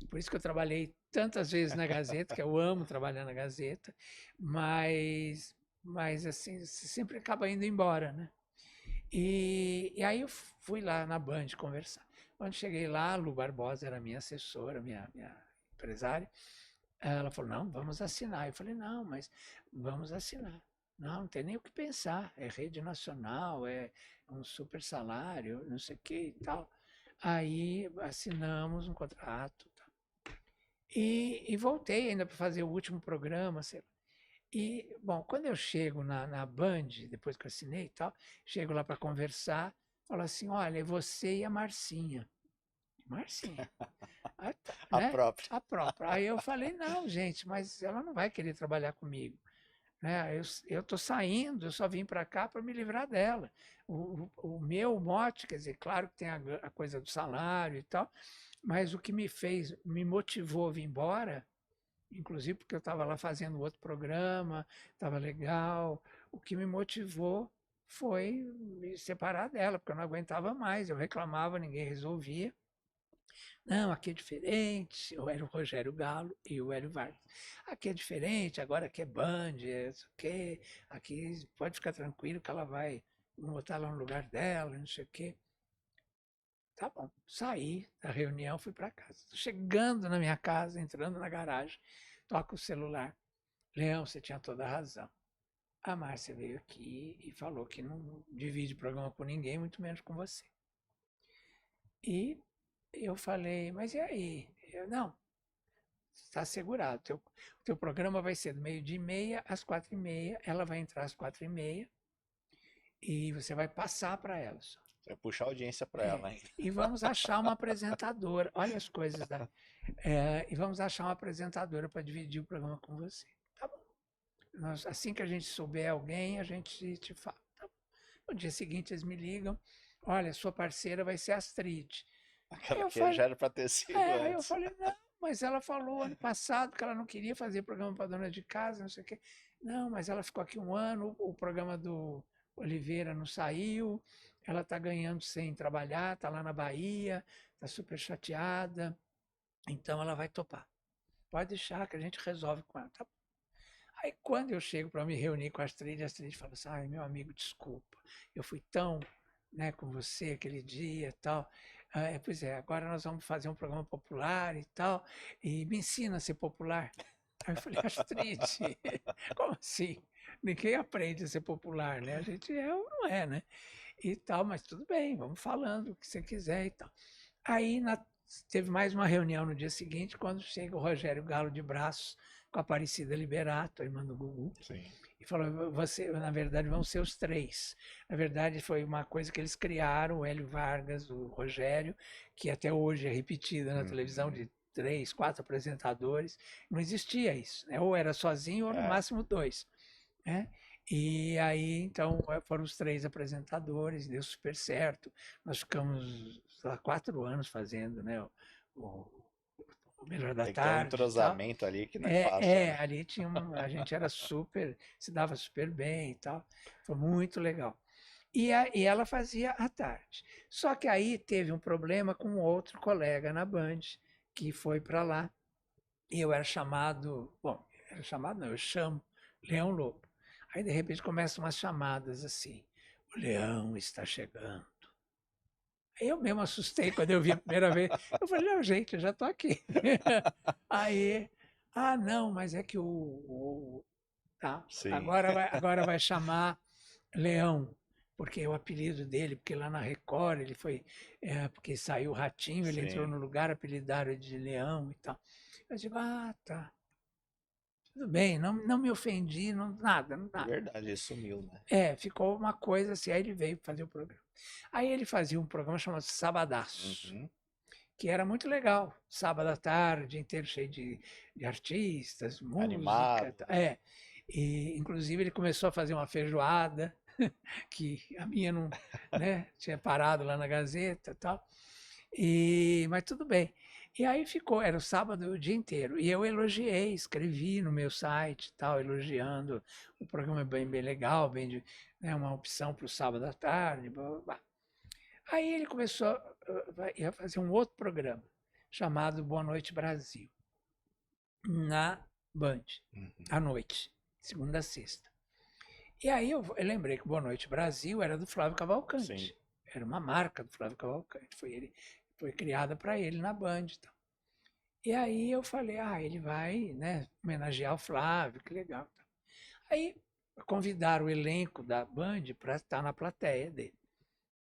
Por isso que eu trabalhei tantas vezes na Gazeta, que eu amo trabalhar na Gazeta, mas assim, você sempre acaba indo embora, né? E aí eu fui lá na Band conversar. Quando cheguei lá, a Lu Barbosa era minha assessora, minha empresária. Ela falou, não, vamos assinar. Eu falei, não, mas vamos assinar. Não, não tem nem o que pensar. É rede nacional, é um super salário, não sei o que e tal. Aí assinamos um contrato. Tal. E voltei ainda para fazer o último programa, sei lá. E, bom, quando eu chego na Band, depois que eu assinei e tal, chego lá para conversar, falo assim, olha, é você e a Marcinha. Marcinha. Ah, tá, A né? própria. A própria. Aí eu falei, não, gente, mas ela não vai querer trabalhar comigo. Né? Eu estou saindo, eu só vim para cá para me livrar dela. O meu mote, quer dizer, claro que tem a coisa do salário e tal, mas o que me motivou a vir embora, inclusive porque eu estava lá fazendo outro programa, estava legal, o que me motivou foi me separar dela, porque eu não aguentava mais, eu reclamava, ninguém resolvia. Não, aqui é diferente. Eu era o Rogério Galo e o Hélio Vargas. Aqui é diferente, agora aqui é Band, é isso aqui. Aqui pode ficar tranquilo que ela vai botar lá no lugar dela, não sei o quê. Tá bom. Saí da reunião, fui para casa. Chegando na minha casa, entrando na garagem, toco o celular. Leão, você tinha toda a razão. A Márcia veio aqui e falou que não divide programa com ninguém, muito menos com você. E eu falei, mas e aí? Não, está assegurado. O teu programa vai ser do meio-dia e meia às 4h30. Ela vai entrar às 4h30 e você vai passar para ela só. Você vai puxar audiência para É, ela, hein? e vamos achar uma apresentadora. Olha as coisas da. E vamos achar uma apresentadora para dividir o programa com você. Tá bom. Assim que a gente souber alguém, a gente te fala. Tá bom. No dia seguinte eles me ligam. Olha, sua parceira vai ser a Astrid. Aí Aquela eu que falei, já era para ter sido aí eu antes. falei, não, mas ela falou ano passado que ela não queria fazer programa para dona de casa, não sei o quê. Não, mas ela ficou aqui um ano, o programa do Oliveira não saiu, ela está ganhando sem trabalhar, está lá na Bahia, está super chateada, então ela vai topar. Pode deixar que a gente resolve com ela. Tá bom. Aí quando eu chego para me reunir com a Astrid fala assim, ai, meu amigo, desculpa, eu fui tão, né, com você aquele dia e tal. Pois é, agora nós vamos fazer um programa popular e tal, e me ensina a ser popular. Aí eu falei, Astrid, como assim? Ninguém aprende a ser popular, né? A gente é ou não é, né? E tal, mas tudo bem, vamos falando o que você quiser e tal. Aí teve mais uma reunião no dia seguinte, quando chega o Rogério Galo de braços com a Aparecida Liberato, a irmã do Gugu, Sim. e falou: você, na verdade, vão ser os 3. Na verdade, foi uma coisa que eles criaram, o Hélio Vargas, o Rogério, que até hoje é repetida na televisão Uhum. de 3, 4 apresentadores. Não existia isso, né? Ou era sozinho ou no É. máximo 2. Né? E aí, então, foram os 3 apresentadores, deu super certo. Nós ficamos lá 4 anos fazendo, né? O, o Melhor da Tem que ter um Tarde e tal. entrosamento ali que não é fácil, né? Ali a gente era super, se dava super bem e tal. Foi muito legal. E ela fazia à tarde. Só que aí teve um problema com outro colega na Band, que foi para lá. E eu era chamado, bom, era chamado não, eu chamo Leão Lobo. Aí de repente começam umas chamadas assim: o leão está chegando. Aí eu mesmo assustei quando eu vi a primeira vez. Eu falei, não, gente, eu já estou aqui. Aí, não, mas é que tá, Sim. agora vai chamar Leão, porque é o apelido dele, porque lá na Record ele foi, porque saiu o Ratinho, ele entrou Sim. no lugar, apelidaram ele de Leão e tal. Eu digo, tá. tudo bem, não me ofendi, nada, É nada. verdade, ele sumiu, né? Ficou uma coisa assim, aí ele veio fazer o programa. Aí ele fazia um programa chamado Sabadaço, Uhum. que era muito legal. Sábado à tarde, o dia inteiro cheio de artistas, música. Animado. E, inclusive, ele começou a fazer uma feijoada, que a minha não, né, tinha parado lá na Gazeta e tal. Mas tudo bem. E aí ficou, era o sábado o dia inteiro. E eu elogiei, escrevi no meu site e tal, elogiando. O programa é bem legal, né, uma opção para o sábado à tarde. Blá, blá, blá. Aí ele começou a fazer um outro programa, chamado Boa Noite Brasil, na Band, Uhum. à noite, segunda a sexta. E aí eu lembrei que Boa Noite Brasil era do Flávio Sim. Cavalcante. Era uma marca do Flávio Cavalcante. Foi criada para ele na Band. Então. E aí eu falei, ele vai, né, homenagear o Flávio, que legal. Aí convidaram o elenco da Band para estar na plateia dele.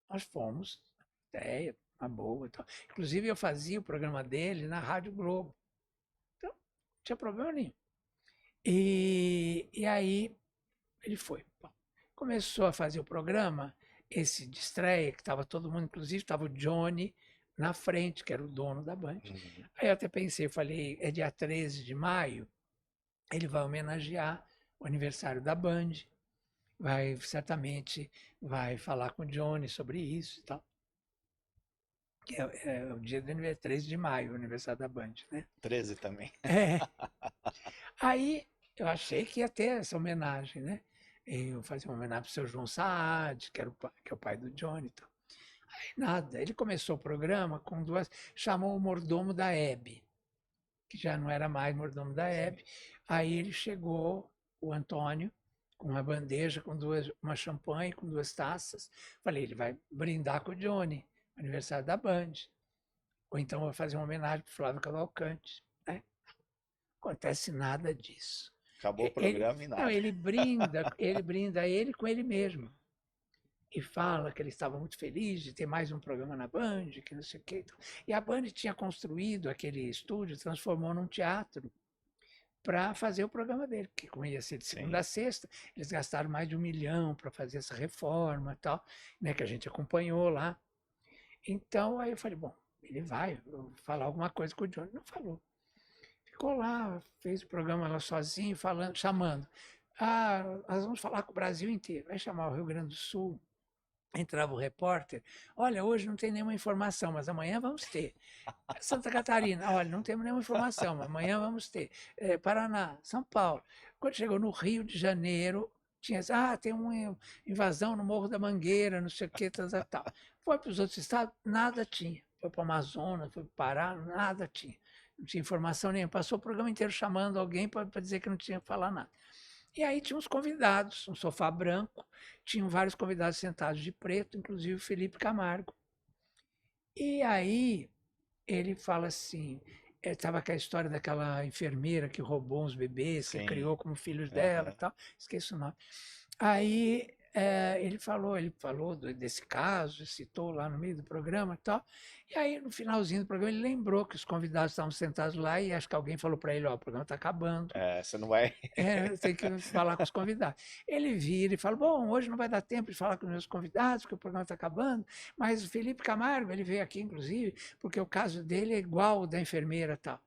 Nós fomos na plateia, uma boa. Então. Inclusive eu fazia o programa dele na Rádio Globo. Então, não tinha problema nenhum. E aí ele foi. Bom, começou a fazer o programa, esse de estreia, que estava todo mundo, inclusive estava o Johnny na frente, que era o dono da Band. Uhum. Aí eu até pensei, eu falei, é dia 13 de maio, ele vai homenagear o aniversário da Band, certamente vai falar com o Johnny sobre isso e tal. Que é o dia do aniversário, 13 de maio, o aniversário da Band, né? 13 também. É. Aí eu achei que ia ter essa homenagem, né? Eu fazia uma homenagem para o seu João Saad, que é o pai do Johnny e tal. Aí nada, ele começou o programa com chamou o mordomo da Hebe, que já não era mais mordomo da Hebe. Aí ele chegou, o Antônio, com uma bandeja, uma champanhe, com 2 taças. Falei, ele vai brindar com o Johnny, aniversário da Band. Ou então vai fazer uma homenagem para o Flávio Cavalcante. Né? Acontece nada disso. Acabou o Ele, programa e não, nada. ele brinda ele com ele mesmo. E fala que ele estava muito feliz de ter mais um programa na Band, que não sei o quê. E a Band tinha construído aquele estúdio, transformou num teatro para fazer o programa dele, porque como ia ser de segunda Sim. a sexta, eles gastaram mais de 1 milhão para fazer essa reforma e tal, né, que a gente acompanhou lá. Então, aí eu falei, bom, ele vai falar alguma coisa com o Johnny. Não falou. Ficou lá, fez o programa lá sozinho, falando, chamando. Nós vamos falar com o Brasil inteiro. Vai chamar o Rio Grande do Sul. Entrava o repórter. Olha, hoje não tem nenhuma informação, mas amanhã vamos ter. Santa Catarina, olha, não temos nenhuma informação, mas amanhã vamos ter. Paraná, São Paulo. Quando chegou no Rio de Janeiro, tinha tem uma invasão no Morro da Mangueira, não sei o que, tal, tal, tal. Foi para os outros estados, nada tinha. Foi para o Amazonas, foi para o Pará, nada tinha. Não tinha informação nenhuma. Passou o programa inteiro chamando alguém para dizer que não tinha que falar nada. E aí tinha uns convidados, um sofá branco, tinham vários convidados sentados de preto, inclusive o Felipe Camargo. E aí ele fala assim, estava com a história daquela enfermeira que roubou uns bebês, que Sim. criou como filhos dela, Uhum. tal, esqueço o nome. Aí ele falou desse caso, citou lá no meio do programa e tal. E aí, no finalzinho do programa, ele lembrou que os convidados estavam sentados lá e acho que alguém falou para ele, ó, o programa está acabando. Você não vai. Tem que falar com os convidados. Ele vira e fala, bom, hoje não vai dar tempo de falar com os meus convidados, porque o programa está acabando, mas o Felipe Camargo, ele veio aqui, inclusive, porque o caso dele é igual ao da enfermeira e tal.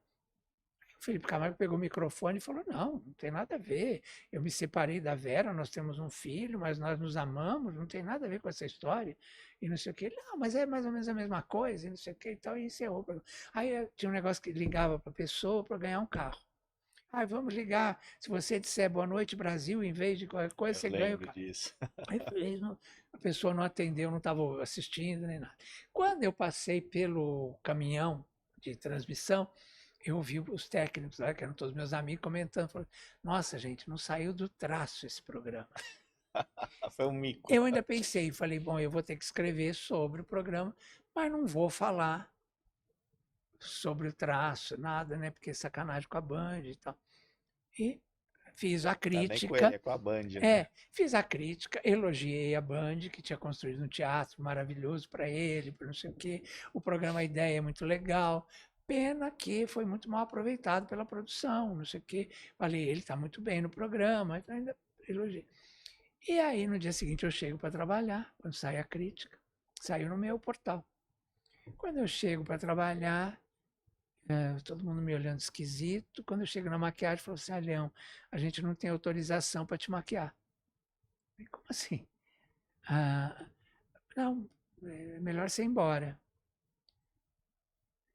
O Felipe Camargo pegou o microfone e falou: não tem nada a ver. Eu me separei da Vera, nós temos um filho, mas nós nos amamos, não tem nada a ver com essa história. E não sei o quê. Não, mas é mais ou menos a mesma coisa, e não sei o quê e tal, e encerrou. Aí tinha um negócio que ligava para a pessoa para ganhar um carro. Vamos ligar. Se você disser boa noite, Brasil, em vez de qualquer coisa, Eu você ganha o lembro carro. disso. Aí a pessoa não atendeu, não estava assistindo nem nada. Quando eu passei pelo caminhão de transmissão, eu ouvi os técnicos lá, que eram todos meus amigos, comentando, falando, nossa, gente, não saiu do traço esse programa. Foi um mico. Eu ainda pensei, falei, bom, eu vou ter que escrever sobre o programa, mas não vou falar sobre o traço, nada, né? Porque é sacanagem com a Band e tal. E fiz a Não é nem com ele, crítica. é com a Band, né? Fiz a crítica, elogiei a Band, que tinha construído um teatro maravilhoso para ele, para não sei o quê. O programa A Ideia é muito legal, Pena que foi muito mal aproveitado pela produção, não sei o quê. Falei, ele está muito bem no programa, então ainda elogiei. E aí, no dia seguinte, eu chego para trabalhar, quando sai a crítica, saiu no meu portal. Quando eu chego para trabalhar, todo mundo me olhando esquisito. Quando eu chego na maquiagem, falou assim: ah, Leão, a gente não tem autorização para te maquiar. Falei, como assim? Ah, não, é melhor você ir embora.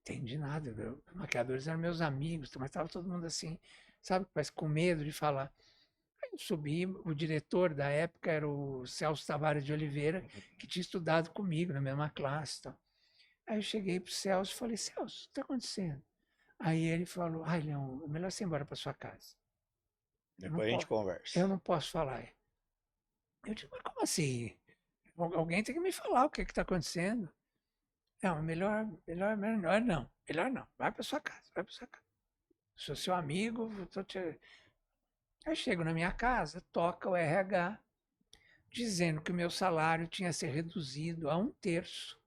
Entendi nada. Os maquiadores eram meus amigos, mas estava todo mundo assim, sabe, parece com medo de falar. Aí eu subi, o diretor da época era o Celso Tavares de Oliveira, que tinha estudado comigo na mesma classe. Tal. Aí eu cheguei para o Celso e falei: Celso, o que está acontecendo? Aí ele falou: ai, Leão, é melhor você ir embora para sua casa. Depois a gente Eu conversa. não posso falar. Eu digo: mas como assim? Alguém tem que me falar o que está acontecendo. Não, melhor não. Melhor não. Vai para sua casa, vai para sua casa. Sou seu amigo, tô te... Aí eu chego na minha casa, toca o RH, dizendo que o meu salário tinha sido reduzido a 1/3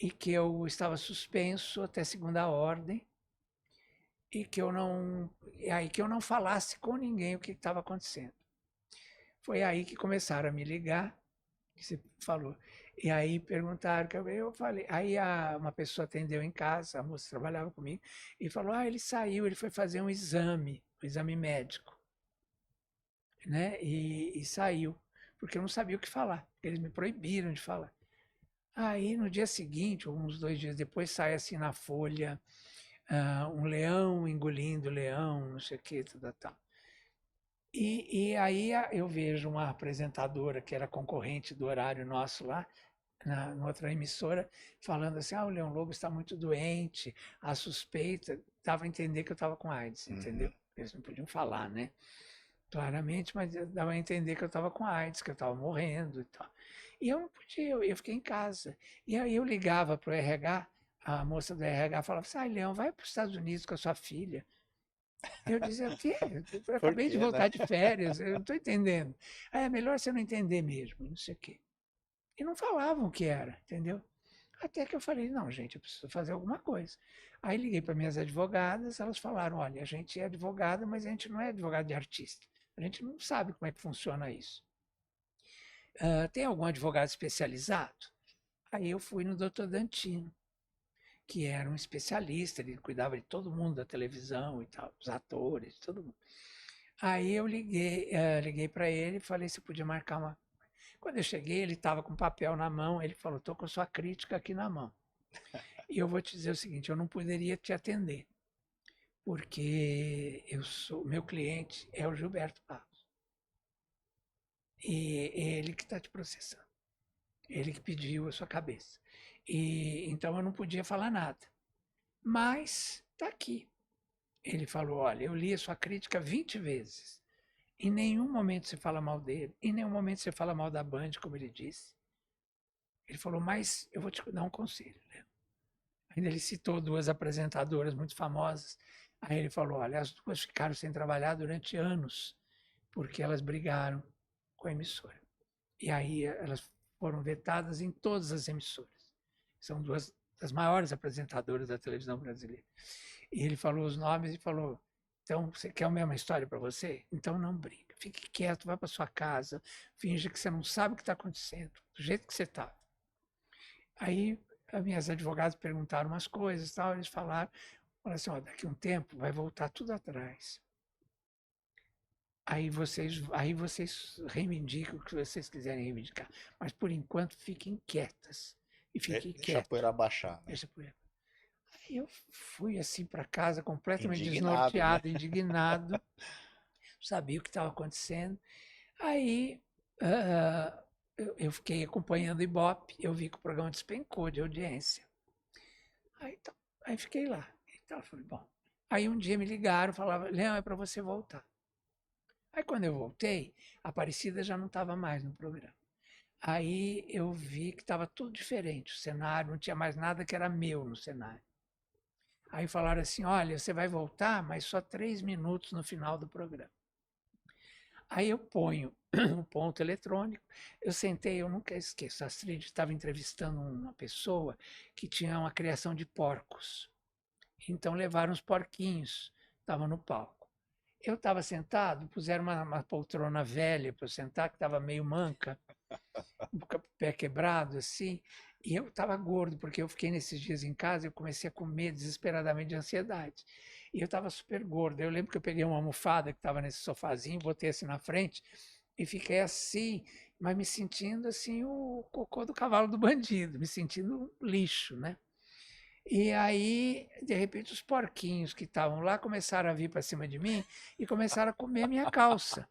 e que eu estava suspenso até segunda ordem e que eu não falasse com ninguém o que estava acontecendo. Foi aí que começaram a me ligar, que você falou. E aí perguntaram, que eu falei. Aí uma pessoa atendeu em casa, a moça trabalhava comigo, e falou: ah, ele saiu, ele foi fazer um exame médico, né? E saiu, porque eu não sabia o que falar. Eles me proibiram de falar. Aí no dia seguinte, ou uns 2 dias depois, sai assim na Folha, um leão engolindo leão, não sei o que, tal, tal. E aí eu vejo uma apresentadora que era concorrente do horário nosso lá, na outra emissora, falando assim: ah, o Leão Lobo está muito doente, a suspeita, dava a entender que eu estava com AIDS, entendeu? Eles não podiam falar, né? Claramente, mas dava a entender que eu estava com AIDS, que eu estava morrendo e tal. E eu não podia, eu fiquei em casa. E aí eu ligava para o RH, a moça do RH falava assim: ah, Leão, vai para os Estados Unidos com a sua filha. Eu dizia: o quê? Eu Por acabei de quê, né? voltar de férias, eu não estou entendendo. Ah, é melhor você não entender mesmo, não sei o quê. E não falavam o que era, entendeu? Até que eu falei: não, gente, eu preciso fazer alguma coisa. Aí liguei para minhas advogadas, elas falaram: olha, a gente é advogada, mas a gente não é advogado de artista. A gente não sabe como é que funciona isso. Tem algum advogado especializado? Aí eu fui no doutor Dantino, que era um especialista, ele cuidava de todo mundo da televisão e tal, os atores, todo mundo. Aí eu liguei para ele e falei se podia marcar uma. Quando eu cheguei, ele estava com papel na mão, ele falou: estou com a sua crítica aqui na mão. E eu vou te dizer o seguinte: eu não poderia te atender, porque meu cliente é o Gilberto Barros. E é ele que está te processando. Ele que pediu a sua cabeça. E então eu não podia falar nada. Mas está aqui. Ele falou: olha, eu li a sua crítica 20 vezes. Em nenhum momento você fala mal dele, em nenhum momento você fala mal da Band, como ele disse. Ele falou: mas eu vou te dar um conselho, né? Ainda ele citou 2 apresentadoras muito famosas. Aí ele falou: olha, as 2 ficaram sem trabalhar durante anos, porque elas brigaram com a emissora. E aí elas foram vetadas em todas as emissoras. São 2 das maiores apresentadoras da televisão brasileira. E ele falou os nomes e falou: então, você quer a mesma história para você? Então não briga. Fique quieto, vá para sua casa, finge que você não sabe o que está acontecendo, do jeito que você está. Aí as minhas advogadas perguntaram umas coisas, tal, eles falaram assim: ó, daqui a um tempo vai voltar tudo atrás. Aí vocês reivindicam o que vocês quiserem reivindicar, mas por enquanto fiquem quietas e fiquem Deixa a quieto. poeira baixar, né? Deixa por aí. Aí eu fui assim para casa completamente Indignado, né? desnorteado, indignado, sabia o que estava acontecendo. Aí eu fiquei acompanhando o Ibope, eu vi que o programa despencou de audiência. Aí fiquei lá. Então eu falei: bom. Aí um dia me ligaram, falavam: Leão, é para você voltar. Aí quando eu voltei, a Aparecida já não estava mais no programa. Aí eu vi que estava tudo diferente, o cenário, não tinha mais nada que era meu no cenário. Aí falaram assim: olha, você vai voltar, mas só 3 minutos no final do programa. Aí eu ponho o ponto eletrônico, eu sentei, eu nunca esqueço, a Astrid estava entrevistando uma pessoa que tinha uma criação de porcos. Então levaram os porquinhos, estavam no palco. Eu estava sentado, puseram uma poltrona velha para eu sentar, que estava meio manca, com o pé quebrado assim, e eu estava gordo, porque eu fiquei nesses dias em casa e eu comecei a comer desesperadamente de ansiedade. E eu estava super gordo. Eu lembro que eu peguei uma almofada que estava nesse sofazinho, botei assim na frente e fiquei assim, mas me sentindo assim o cocô do cavalo do bandido, me sentindo um lixo, né? E aí, de repente, os porquinhos que estavam lá começaram a vir para cima de mim e começaram a comer minha calça.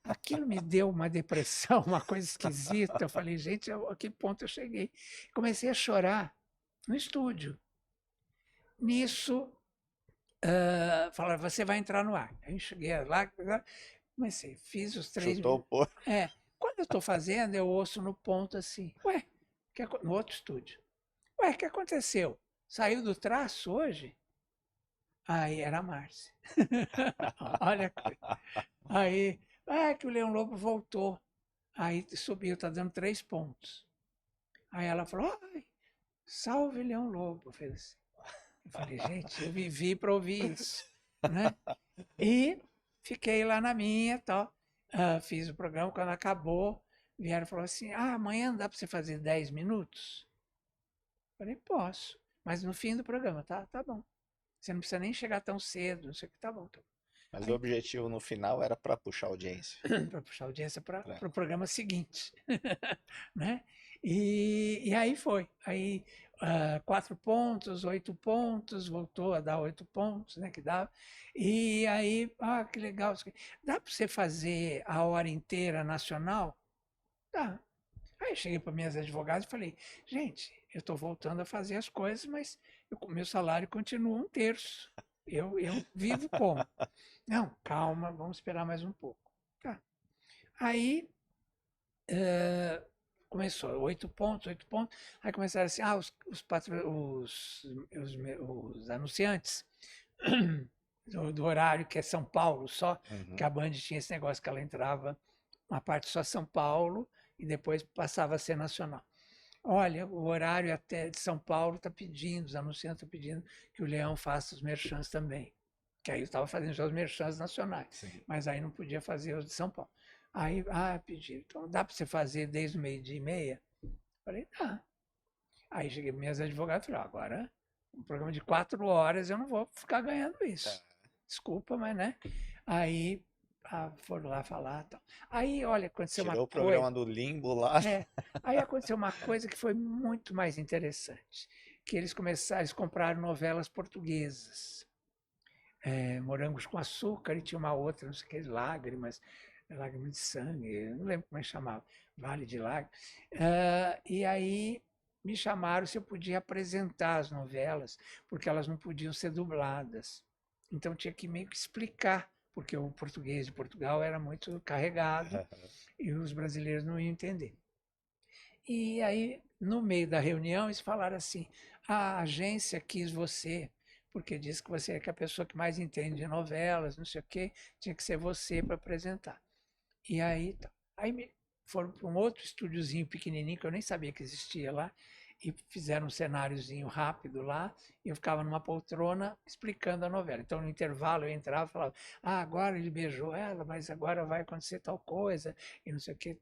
Aquilo me deu uma depressão, uma coisa esquisita. Eu falei, gente, a que ponto eu cheguei? Comecei a chorar no estúdio. Nisso, falaram, você vai entrar no ar. Aí cheguei lá, comecei, fiz os 3 Chutou o minutos. porco. Quando eu estou fazendo, eu ouço no ponto assim, ué, no outro estúdio. Ué, o que aconteceu? Saiu do traço hoje? Aí era a Márcia. Olha a coisa. Aí, que o Leão Lobo voltou. Aí subiu, tá dando 3 pontos. Aí ela falou, ai, salve Leão Lobo. Fez assim. Eu falei, gente, eu vivi para ouvir isso, né? E fiquei lá na minha, tal. Fiz o programa, quando acabou, vieram e falaram assim, amanhã dá para você fazer 10 minutos? Eu falei, posso, mas no fim do programa, tá? Tá bom. Você não precisa nem chegar tão cedo, não sei o que, tá bom. Tá bom. Mas o objetivo no final era para puxar audiência. Para puxar audiência para o pro programa seguinte. Né? E aí foi. Aí 4 pontos, 8 pontos, voltou a dar 8 pontos, né? Que dava. E aí, que legal. Dá para você fazer a hora inteira nacional? Dá. Aí cheguei para minhas advogadas e falei, gente, eu estou voltando a fazer as coisas, mas o meu salário continua 1/3. Eu vivo como? Não, calma, vamos esperar mais um pouco. Tá. Aí começou, 8 pontos, 8 pontos. Aí começaram assim, os anunciantes do horário que é São Paulo só, que a Band tinha esse negócio que ela entrava uma parte só São Paulo e depois passava a ser nacional. Olha, o horário até de São Paulo está pedindo, os anunciantes estão pedindo que o Leão faça os merchans também. Que aí eu estava fazendo já os merchans nacionais, mas aí não podia fazer os de São Paulo. Aí, pediram, então dá para você fazer desde o 12:30? Falei, dá. Aí cheguei para minhas advogadas e falei, agora um programa de 4 horas eu não vou ficar ganhando isso. Desculpa, mas né? Aí foram lá falar. Tal. Aí, olha, aconteceu Tirou uma o programa coisa. do limbo lá. Aí aconteceu uma coisa que foi muito mais interessante. Que eles compraram novelas portuguesas. Morangos com Açúcar, e tinha uma outra, não sei o que, Lágrimas de Sangue, eu não lembro como é que chamava, Vale de Lágrimas. E aí me chamaram se eu podia apresentar as novelas, porque elas não podiam ser dubladas. Então tinha que meio que explicar, porque o português de Portugal era muito carregado e os brasileiros não iam entender. E aí, no meio da reunião, eles falaram assim: a agência quis você, porque diz que você é a pessoa que mais entende de novelas, não sei o quê, tinha que ser você para apresentar. E aí, foram para um outro estúdiozinho pequenininho, que eu nem sabia que existia lá, e fizeram um cenáriozinho rápido lá, e eu ficava numa poltrona explicando a novela. Então, no intervalo, eu entrava e falava, agora ele beijou ela, mas agora vai acontecer tal coisa, e não sei o quê.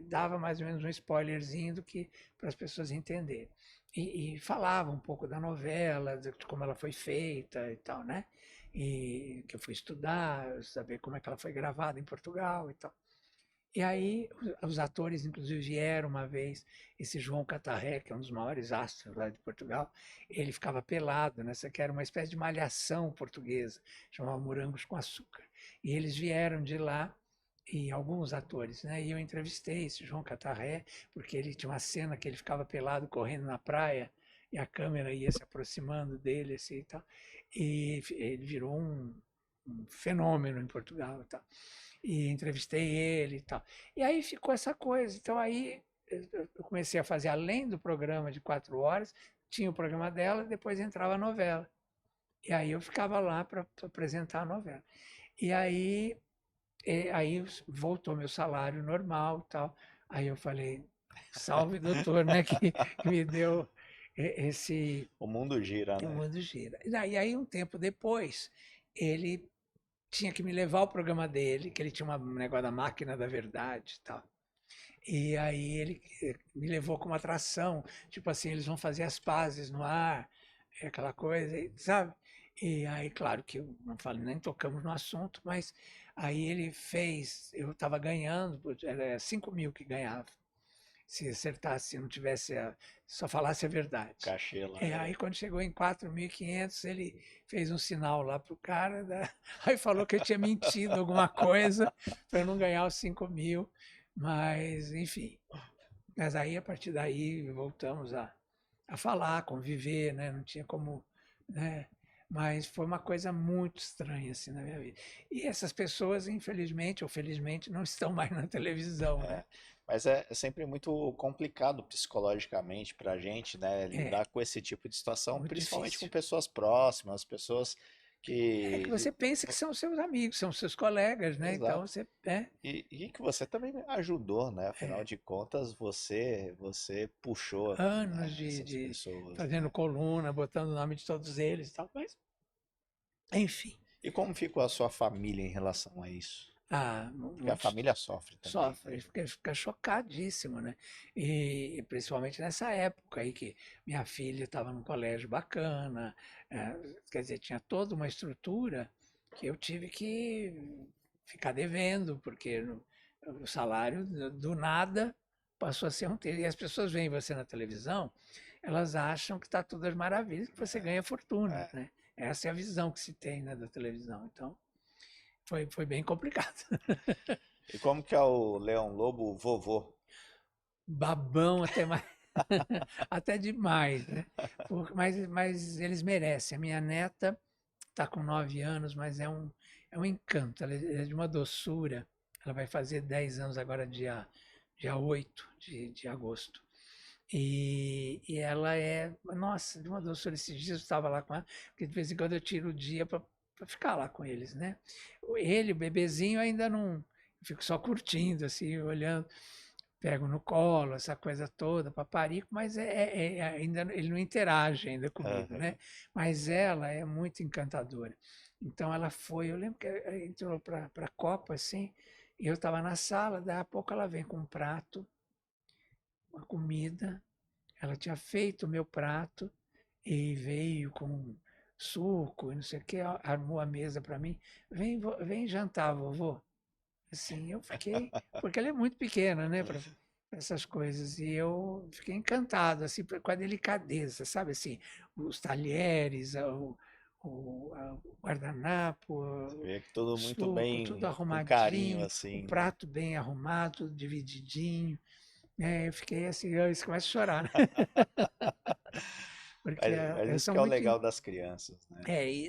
Dava mais ou menos um spoilerzinho do que para as pessoas entenderem. E falava um pouco da novela, de como ela foi feita e tal, né? E que eu fui estudar, saber como é que ela foi gravada em Portugal e tal. E aí os atores, inclusive, vieram uma vez, esse João Catarré, que é um dos maiores astros lá de Portugal, ele ficava pelado nessa que era uma espécie de malhação portuguesa, chamava Morangos com Açúcar. E eles vieram de lá, e alguns atores, né? E eu entrevistei esse João Catarré, porque ele tinha uma cena que ele ficava pelado correndo na praia, e a câmera ia se aproximando dele, assim e tal. E ele virou um fenômeno em Portugal e tal. E entrevistei ele e tal. E aí ficou essa coisa. Então aí eu comecei a fazer, além do programa de 4 horas, tinha o programa dela, depois entrava a novela. E aí eu ficava lá para apresentar a novela. E aí voltou meu salário normal e tal. Aí eu falei, salve doutor, né, que me deu O mundo gira, o né? mundo gira. E aí, um tempo depois, ele tinha que me levar ao programa dele, que ele tinha um negócio da máquina da verdade e tal. E aí ele me levou como atração, tipo assim, eles vão fazer as pazes no ar, aquela coisa, sabe? E aí, claro que eu não falei, nem tocamos no assunto, mas aí ele fez, eu estava ganhando, era 5.000 que ganhava, se acertasse, se não tivesse, só falasse a verdade. Cachê lá era. Aí quando chegou em 4.500, ele fez um sinal lá pro cara, aí falou que eu tinha mentido alguma coisa para eu não ganhar os 5.000, mas enfim. Mas aí, a partir daí, voltamos a falar, conviver, né? Não tinha como, né? Mas foi uma coisa muito estranha assim na minha vida. E essas pessoas, infelizmente ou felizmente, não estão mais na televisão, né? É. Mas é sempre muito complicado psicologicamente para a gente, né, É, lidar com esse tipo de situação, muito principalmente com difícil. pessoas próximas, pessoas É que que. você pensa que são seus amigos, são seus colegas, né? Então Exato. você, é, E que você também ajudou, né? Afinal de contas, você puxou, anos né, essas pessoas, fazendo né? coluna, botando o nome de todos eles e tal, mas enfim. E como ficou a sua família em relação a isso? Porque a Muito família sofre também, sofre, né? fica chocadíssimo, né? E principalmente nessa época aí que minha filha estava num colégio bacana, quer dizer, tinha toda uma estrutura que eu tive que ficar devendo, porque o salário do nada passou a ser um terço. E as pessoas veem você na televisão, elas acham que está tudo às maravilhas, que você ganha fortuna, É. né? Essa é a visão que se tem, né, da televisão. Então, foi bem complicado. E como que é o Leão Lobo vovô? Babão até mais, até demais, né? Mas eles merecem. A minha neta está com 9 anos, mas é um encanto. Ela é de uma doçura. Ela vai fazer 10 anos agora, dia 8 de agosto. E ela é, nossa, de uma doçura. Esses dias eu estava lá com ela, porque de vez em quando eu tiro o dia para ficar lá com eles, né? Ele, o bebezinho, ainda não. Eu fico só curtindo, assim, olhando, pego no colo, essa coisa toda, paparico, mas ainda ele não interage ainda comigo, né? Aham. Mas ela é muito encantadora. Então ela foi, eu lembro que entrou para a Copa, assim, e eu estava na sala, daí a pouco ela vem com um prato, uma comida, ela tinha feito o meu prato e veio com suco e não sei o que, armou a mesa para mim. Vem jantar, vovô. Assim, eu fiquei, porque ela é muito pequena, né, para essas coisas, e eu fiquei encantado, assim, com a delicadeza, sabe, assim, os talheres, o guardanapo, Você o vê que tudo muito suco, tudo bem, com carinho, arrumadinho, o assim, né? prato bem arrumado, tudo divididinho, né, eu fiquei assim, eu começo a chorar, né, porque Mas eles isso que são é o muito, legal das crianças, né?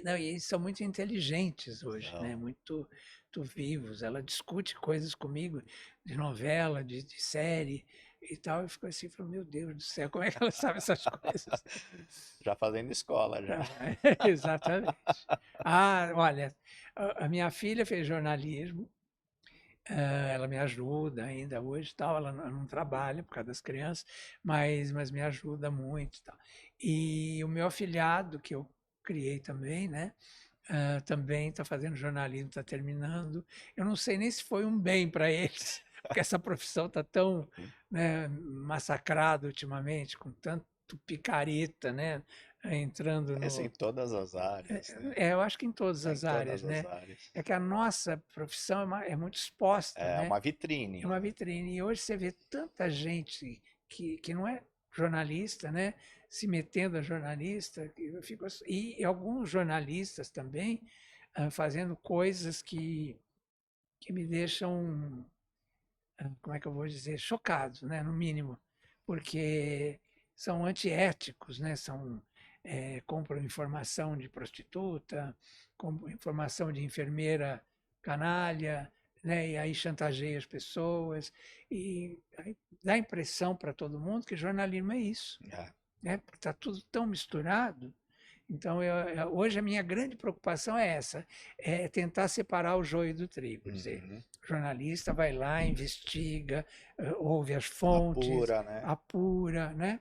não, e eles são muito inteligentes hoje, né? Então, Muito vivos. Ela discute coisas comigo de novela, de série e tal. Eu fico assim, falo, meu Deus do céu, como é que ela sabe essas coisas? já fazendo escola já. Exatamente. Olha, a minha filha fez jornalismo, ela me ajuda ainda hoje, e tal. Ela não trabalha por causa das crianças, mas me ajuda muito, e tal. E o meu afilhado que eu criei também, né? Também está fazendo jornalismo, está terminando. Eu não sei nem se foi um bem para eles, porque essa profissão está tão, né, massacrada ultimamente, com tanto picareta, né, entrando Isso em no. todas as áreas, né? Eu acho que em todas Tá em as áreas, todas as né? áreas. É que a nossa profissão é muito exposta, É né? uma É vitrine, uma né? vitrine. E hoje você vê tanta gente que não é jornalista, né? Se metendo a jornalista, que eu fico e alguns jornalistas também fazendo coisas que me deixam, como é que eu vou dizer, chocados, né? No mínimo, porque são antiéticos, né? Compram informação de prostituta, compram informação de enfermeira canalha, né? E aí chantageia as pessoas e aí dá a impressão para todo mundo que jornalismo é isso, É. né? Porque está tudo tão misturado. Então, hoje a minha grande preocupação é essa, é tentar separar o joio do trigo. Quer dizer, Uhum. o jornalista vai lá, investiga, ouve as fontes, Apura, né? apura, né?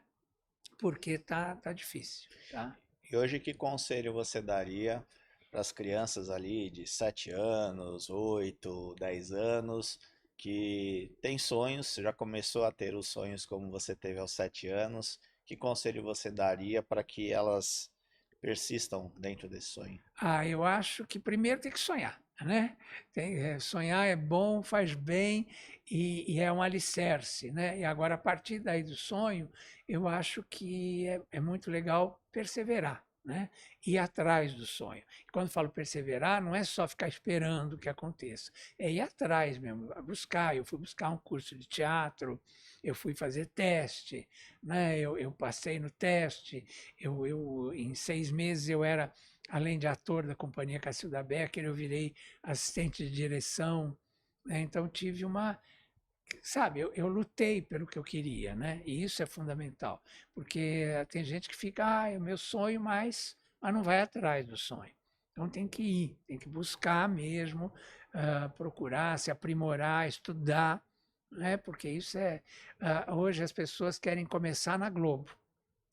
porque tá difícil, tá? E hoje, que conselho você daria para as crianças ali de 7 anos, 8, 10 anos, que tem sonhos, já começou a ter os sonhos como você teve aos 7 anos? Que conselho você daria para que elas persistam dentro desse sonho? Eu acho que primeiro tem que sonhar, né? Sonhar é bom, faz bem e é um alicerce, né? E agora, a partir daí do sonho, eu acho que é muito legal perseverar, né? Ir atrás do sonho. E quando falo perseverar, não é só ficar esperando que aconteça, é ir atrás mesmo, buscar. Eu fui buscar um curso de teatro, eu fui fazer teste, né? Eu passei no teste, em 6 meses eu era, além de ator da companhia Cacilda Becker, eu virei assistente de direção, né? Então tive sabe, eu lutei pelo que eu queria, né? E isso é fundamental, porque tem gente que fica, é o meu sonho, mas não vai atrás do sonho. Então tem que ir, tem que buscar mesmo, procurar, se aprimorar, estudar, né? Porque isso hoje as pessoas querem começar na Globo,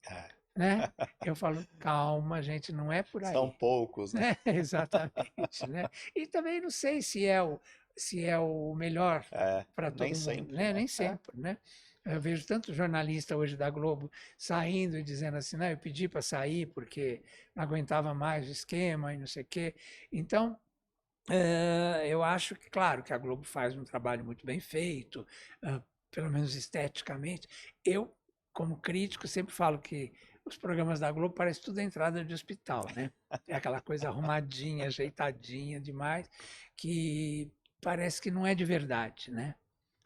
É, né? Eu falo, calma, gente, não é por são aí, poucos, né? né? Exatamente, né? E também não sei se é o melhor É, para nem todo mundo, sempre, né? né? Nem sempre, né? Eu vejo tanto jornalista hoje da Globo saindo e dizendo assim, não, eu pedi para sair porque não aguentava mais o esquema e não sei o quê. Então, eu acho que, claro, que a Globo faz um trabalho muito bem feito, pelo menos esteticamente. Eu, como crítico, sempre falo que os programas da Globo parecem tudo entrada de hospital, né? É aquela coisa arrumadinha, ajeitadinha demais, que parece que não é de verdade, né?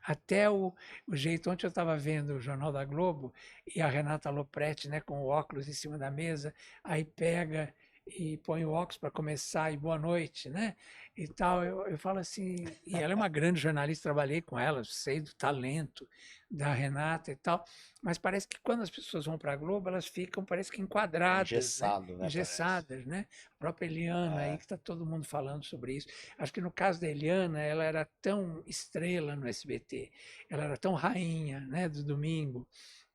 Até o jeito. Ontem eu estava vendo o Jornal da Globo e a Renata Lopretti, né, com o óculos em cima da mesa, aí pega e põe o óculos para começar e boa noite, né? E tal. Eu falo assim, e ela é uma grande jornalista, trabalhei com ela, sei do talento da Renata e tal, mas parece que quando as pessoas vão para a Globo, elas ficam, parece que enquadradas, né? Engessado, né? Parece. Engessadas, né? A própria Eliana aí, É, que está todo mundo falando sobre isso. Acho que no caso da Eliana, ela era tão estrela no SBT, ela era tão rainha, né, do domingo,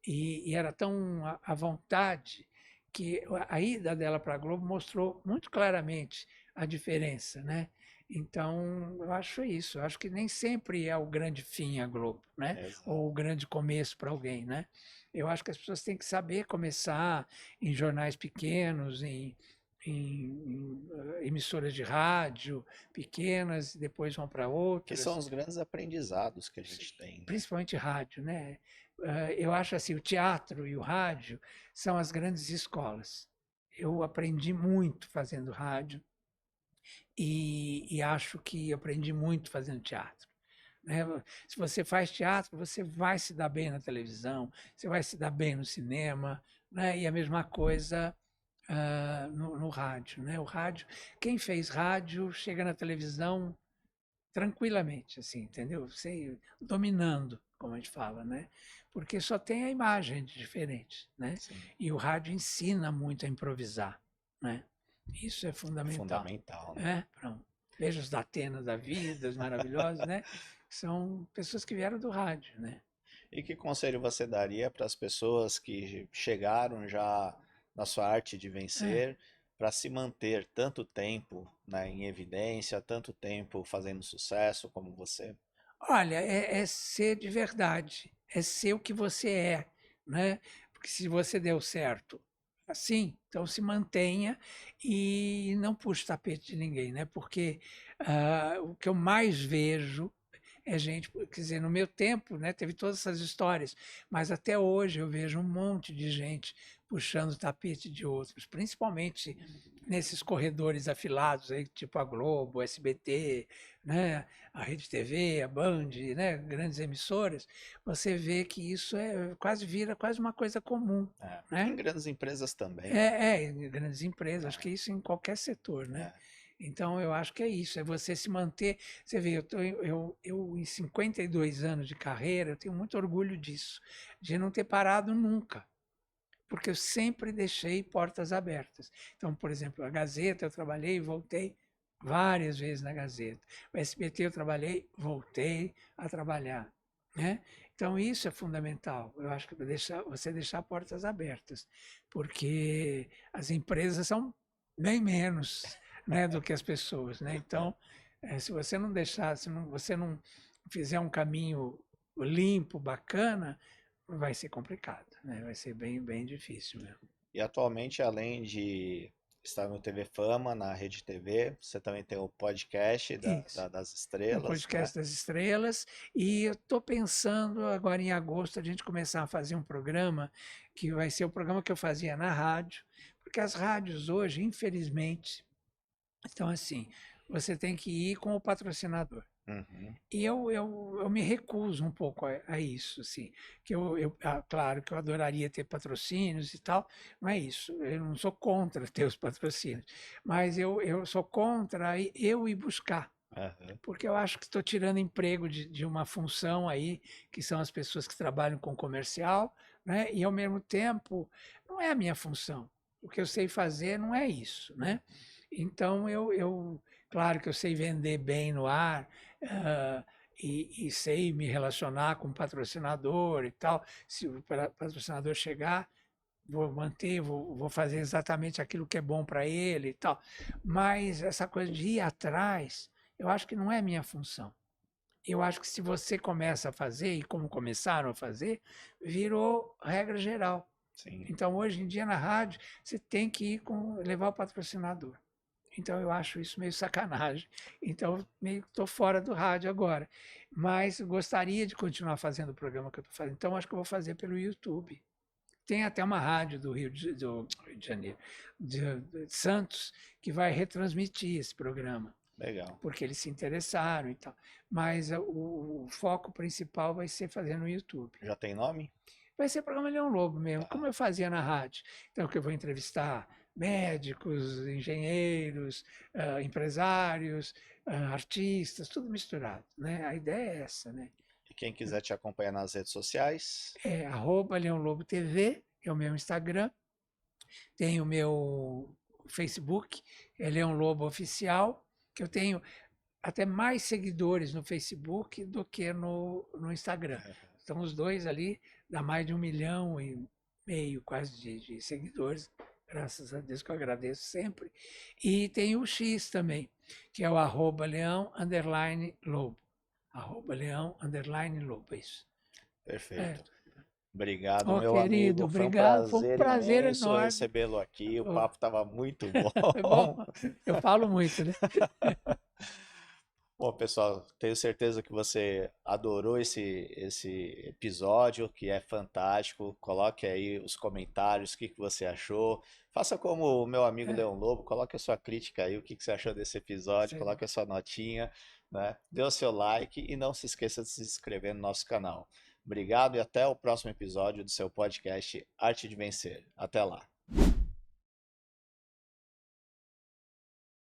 e era tão à vontade, que a ida dela para a Globo mostrou muito claramente a diferença, né? Então, eu acho isso. Eu acho que nem sempre é o grande fim a Globo, né? exato. Ou o grande começo para alguém, né? Eu acho que as pessoas têm que saber começar em jornais pequenos, em emissoras de rádio pequenas, e depois vão para Que são outras, os grandes aprendizados que a gente tem, né? principalmente rádio, né? Eu acho assim, o teatro e o rádio são as grandes escolas. Eu aprendi muito fazendo rádio e acho que aprendi muito fazendo teatro, né? Se você faz teatro, você vai se dar bem na televisão, você vai se dar bem no cinema, né? E a mesma coisa no rádio, né? O rádio, quem fez rádio chega na televisão tranquilamente, assim, entendeu? Sem, dominando, como a gente fala, né? Porque só tem a imagem diferente, né? Sim, E o rádio ensina muito a improvisar, né? Isso é é fundamental. fundamental, né? Pronto. Veja os da Atena da vida, os maravilhosos, né? São pessoas que vieram do rádio, né? E que conselho você daria para as pessoas que chegaram já na sua arte de É. vencer para se manter tanto tempo, né, em evidência, tanto tempo fazendo sucesso como você? Olha, é ser de verdade, é ser o que você é, né? Porque se você deu certo assim, então se mantenha e não puxe o tapete de ninguém, né? Porque o que eu mais vejo é gente, quer dizer, no meu tempo, né, teve todas essas histórias, mas até hoje eu vejo um monte de gente puxando o tapete de outros, principalmente nesses corredores afilados aí, tipo a Globo, o SBT, né, a Rede TV, a Band, né, grandes emissoras. Você vê que isso vira quase uma coisa comum, É. Em né? grandes empresas também, né? Em grandes empresas, acho que É, isso em qualquer setor, né? é. Então, eu acho que é isso, é você se manter. Você vê, eu em 52 anos de carreira, eu tenho muito orgulho disso, de não ter parado nunca, porque eu sempre deixei portas abertas. Então, por exemplo, a Gazeta, eu trabalhei e voltei várias vezes na Gazeta. O SBT eu trabalhei, voltei a trabalhar. né? Então, isso é fundamental. Eu acho que você deixar portas abertas, porque as empresas são bem menos, né, do que as pessoas, né? Então, se você não deixar, se não, você não fizer um caminho limpo, bacana, vai ser complicado, né? Vai ser bem difícil mesmo. E atualmente, além de estar no TV Fama, na Rede TV, você também tem o podcast Isso. das No estrelas, né? podcast das estrelas, e eu estou pensando agora em agosto a gente começar a fazer um programa que vai ser o programa que eu fazia na rádio, porque as rádios hoje, infelizmente, estão assim, você tem que ir com o patrocinador. Uhum. E eu me recuso um pouco a isso, assim, que claro que eu adoraria ter patrocínios e tal, não é isso, eu não sou contra ter os patrocínios, mas eu sou contra eu ir buscar, Uhum. porque eu acho que estou tirando emprego de uma função aí, que são as pessoas que trabalham com comercial, né? E ao mesmo tempo, não é a minha função. O que eu sei fazer não é isso, né? Então, claro que eu sei vender bem no ar, ah, e sei me relacionar com o patrocinador e tal. Se o patrocinador chegar, vou manter, vou fazer exatamente aquilo que é bom para ele e tal. Mas essa coisa de ir atrás, eu acho que não é minha função. Eu acho que se você começa a fazer, e como começaram a fazer, virou regra geral. Sim. Então, hoje em dia, na rádio, você tem que levar o patrocinador. Então, eu acho isso meio sacanagem. Então, meio que estou fora do rádio agora. Mas gostaria de continuar fazendo o programa que eu estou fazendo. Então, acho que eu vou fazer pelo YouTube. Tem até uma rádio do do Rio de Janeiro, de Santos, que vai retransmitir esse programa, Legal. porque eles se interessaram e tal. Mas o foco principal vai ser fazer no YouTube. Já tem nome? Vai ser programa Leão Lobo mesmo, como Tá. eu fazia na rádio. Então, que eu vou entrevistar médicos, engenheiros, empresários, artistas, tudo misturado, né? A ideia é essa, né? E quem quiser te acompanhar nas redes sociais, É @Leão Lobo TV, é o meu Instagram. Tem o meu Facebook, é Leão Lobo Oficial, que eu tenho até mais seguidores no Facebook do que no Instagram. Então, os dois ali dá mais de 1,5 milhão quase de seguidores, graças a Deus que eu agradeço sempre. E tem o X também, que é o @leão_lobo. @leão_lobo, é isso. É. perfeito. Obrigado, Ô, meu querido, amigo. Foi um obrigado. Foi um prazer prazer imenso enorme. recebê-lo aqui. O Ô, papo estava muito foi bom. bom. Eu falo muito, né? Bom, pessoal, tenho certeza que você adorou esse episódio, que é fantástico. Coloque aí os comentários, o que você achou. Faça como o meu amigo É, Leão Lobo, coloque a sua crítica aí, o que você achou desse episódio, sei. coloque a sua notinha, né? Dê o seu like e não se esqueça de se inscrever no nosso canal. Obrigado e até o próximo episódio do seu podcast Arte de Vencer. Até lá.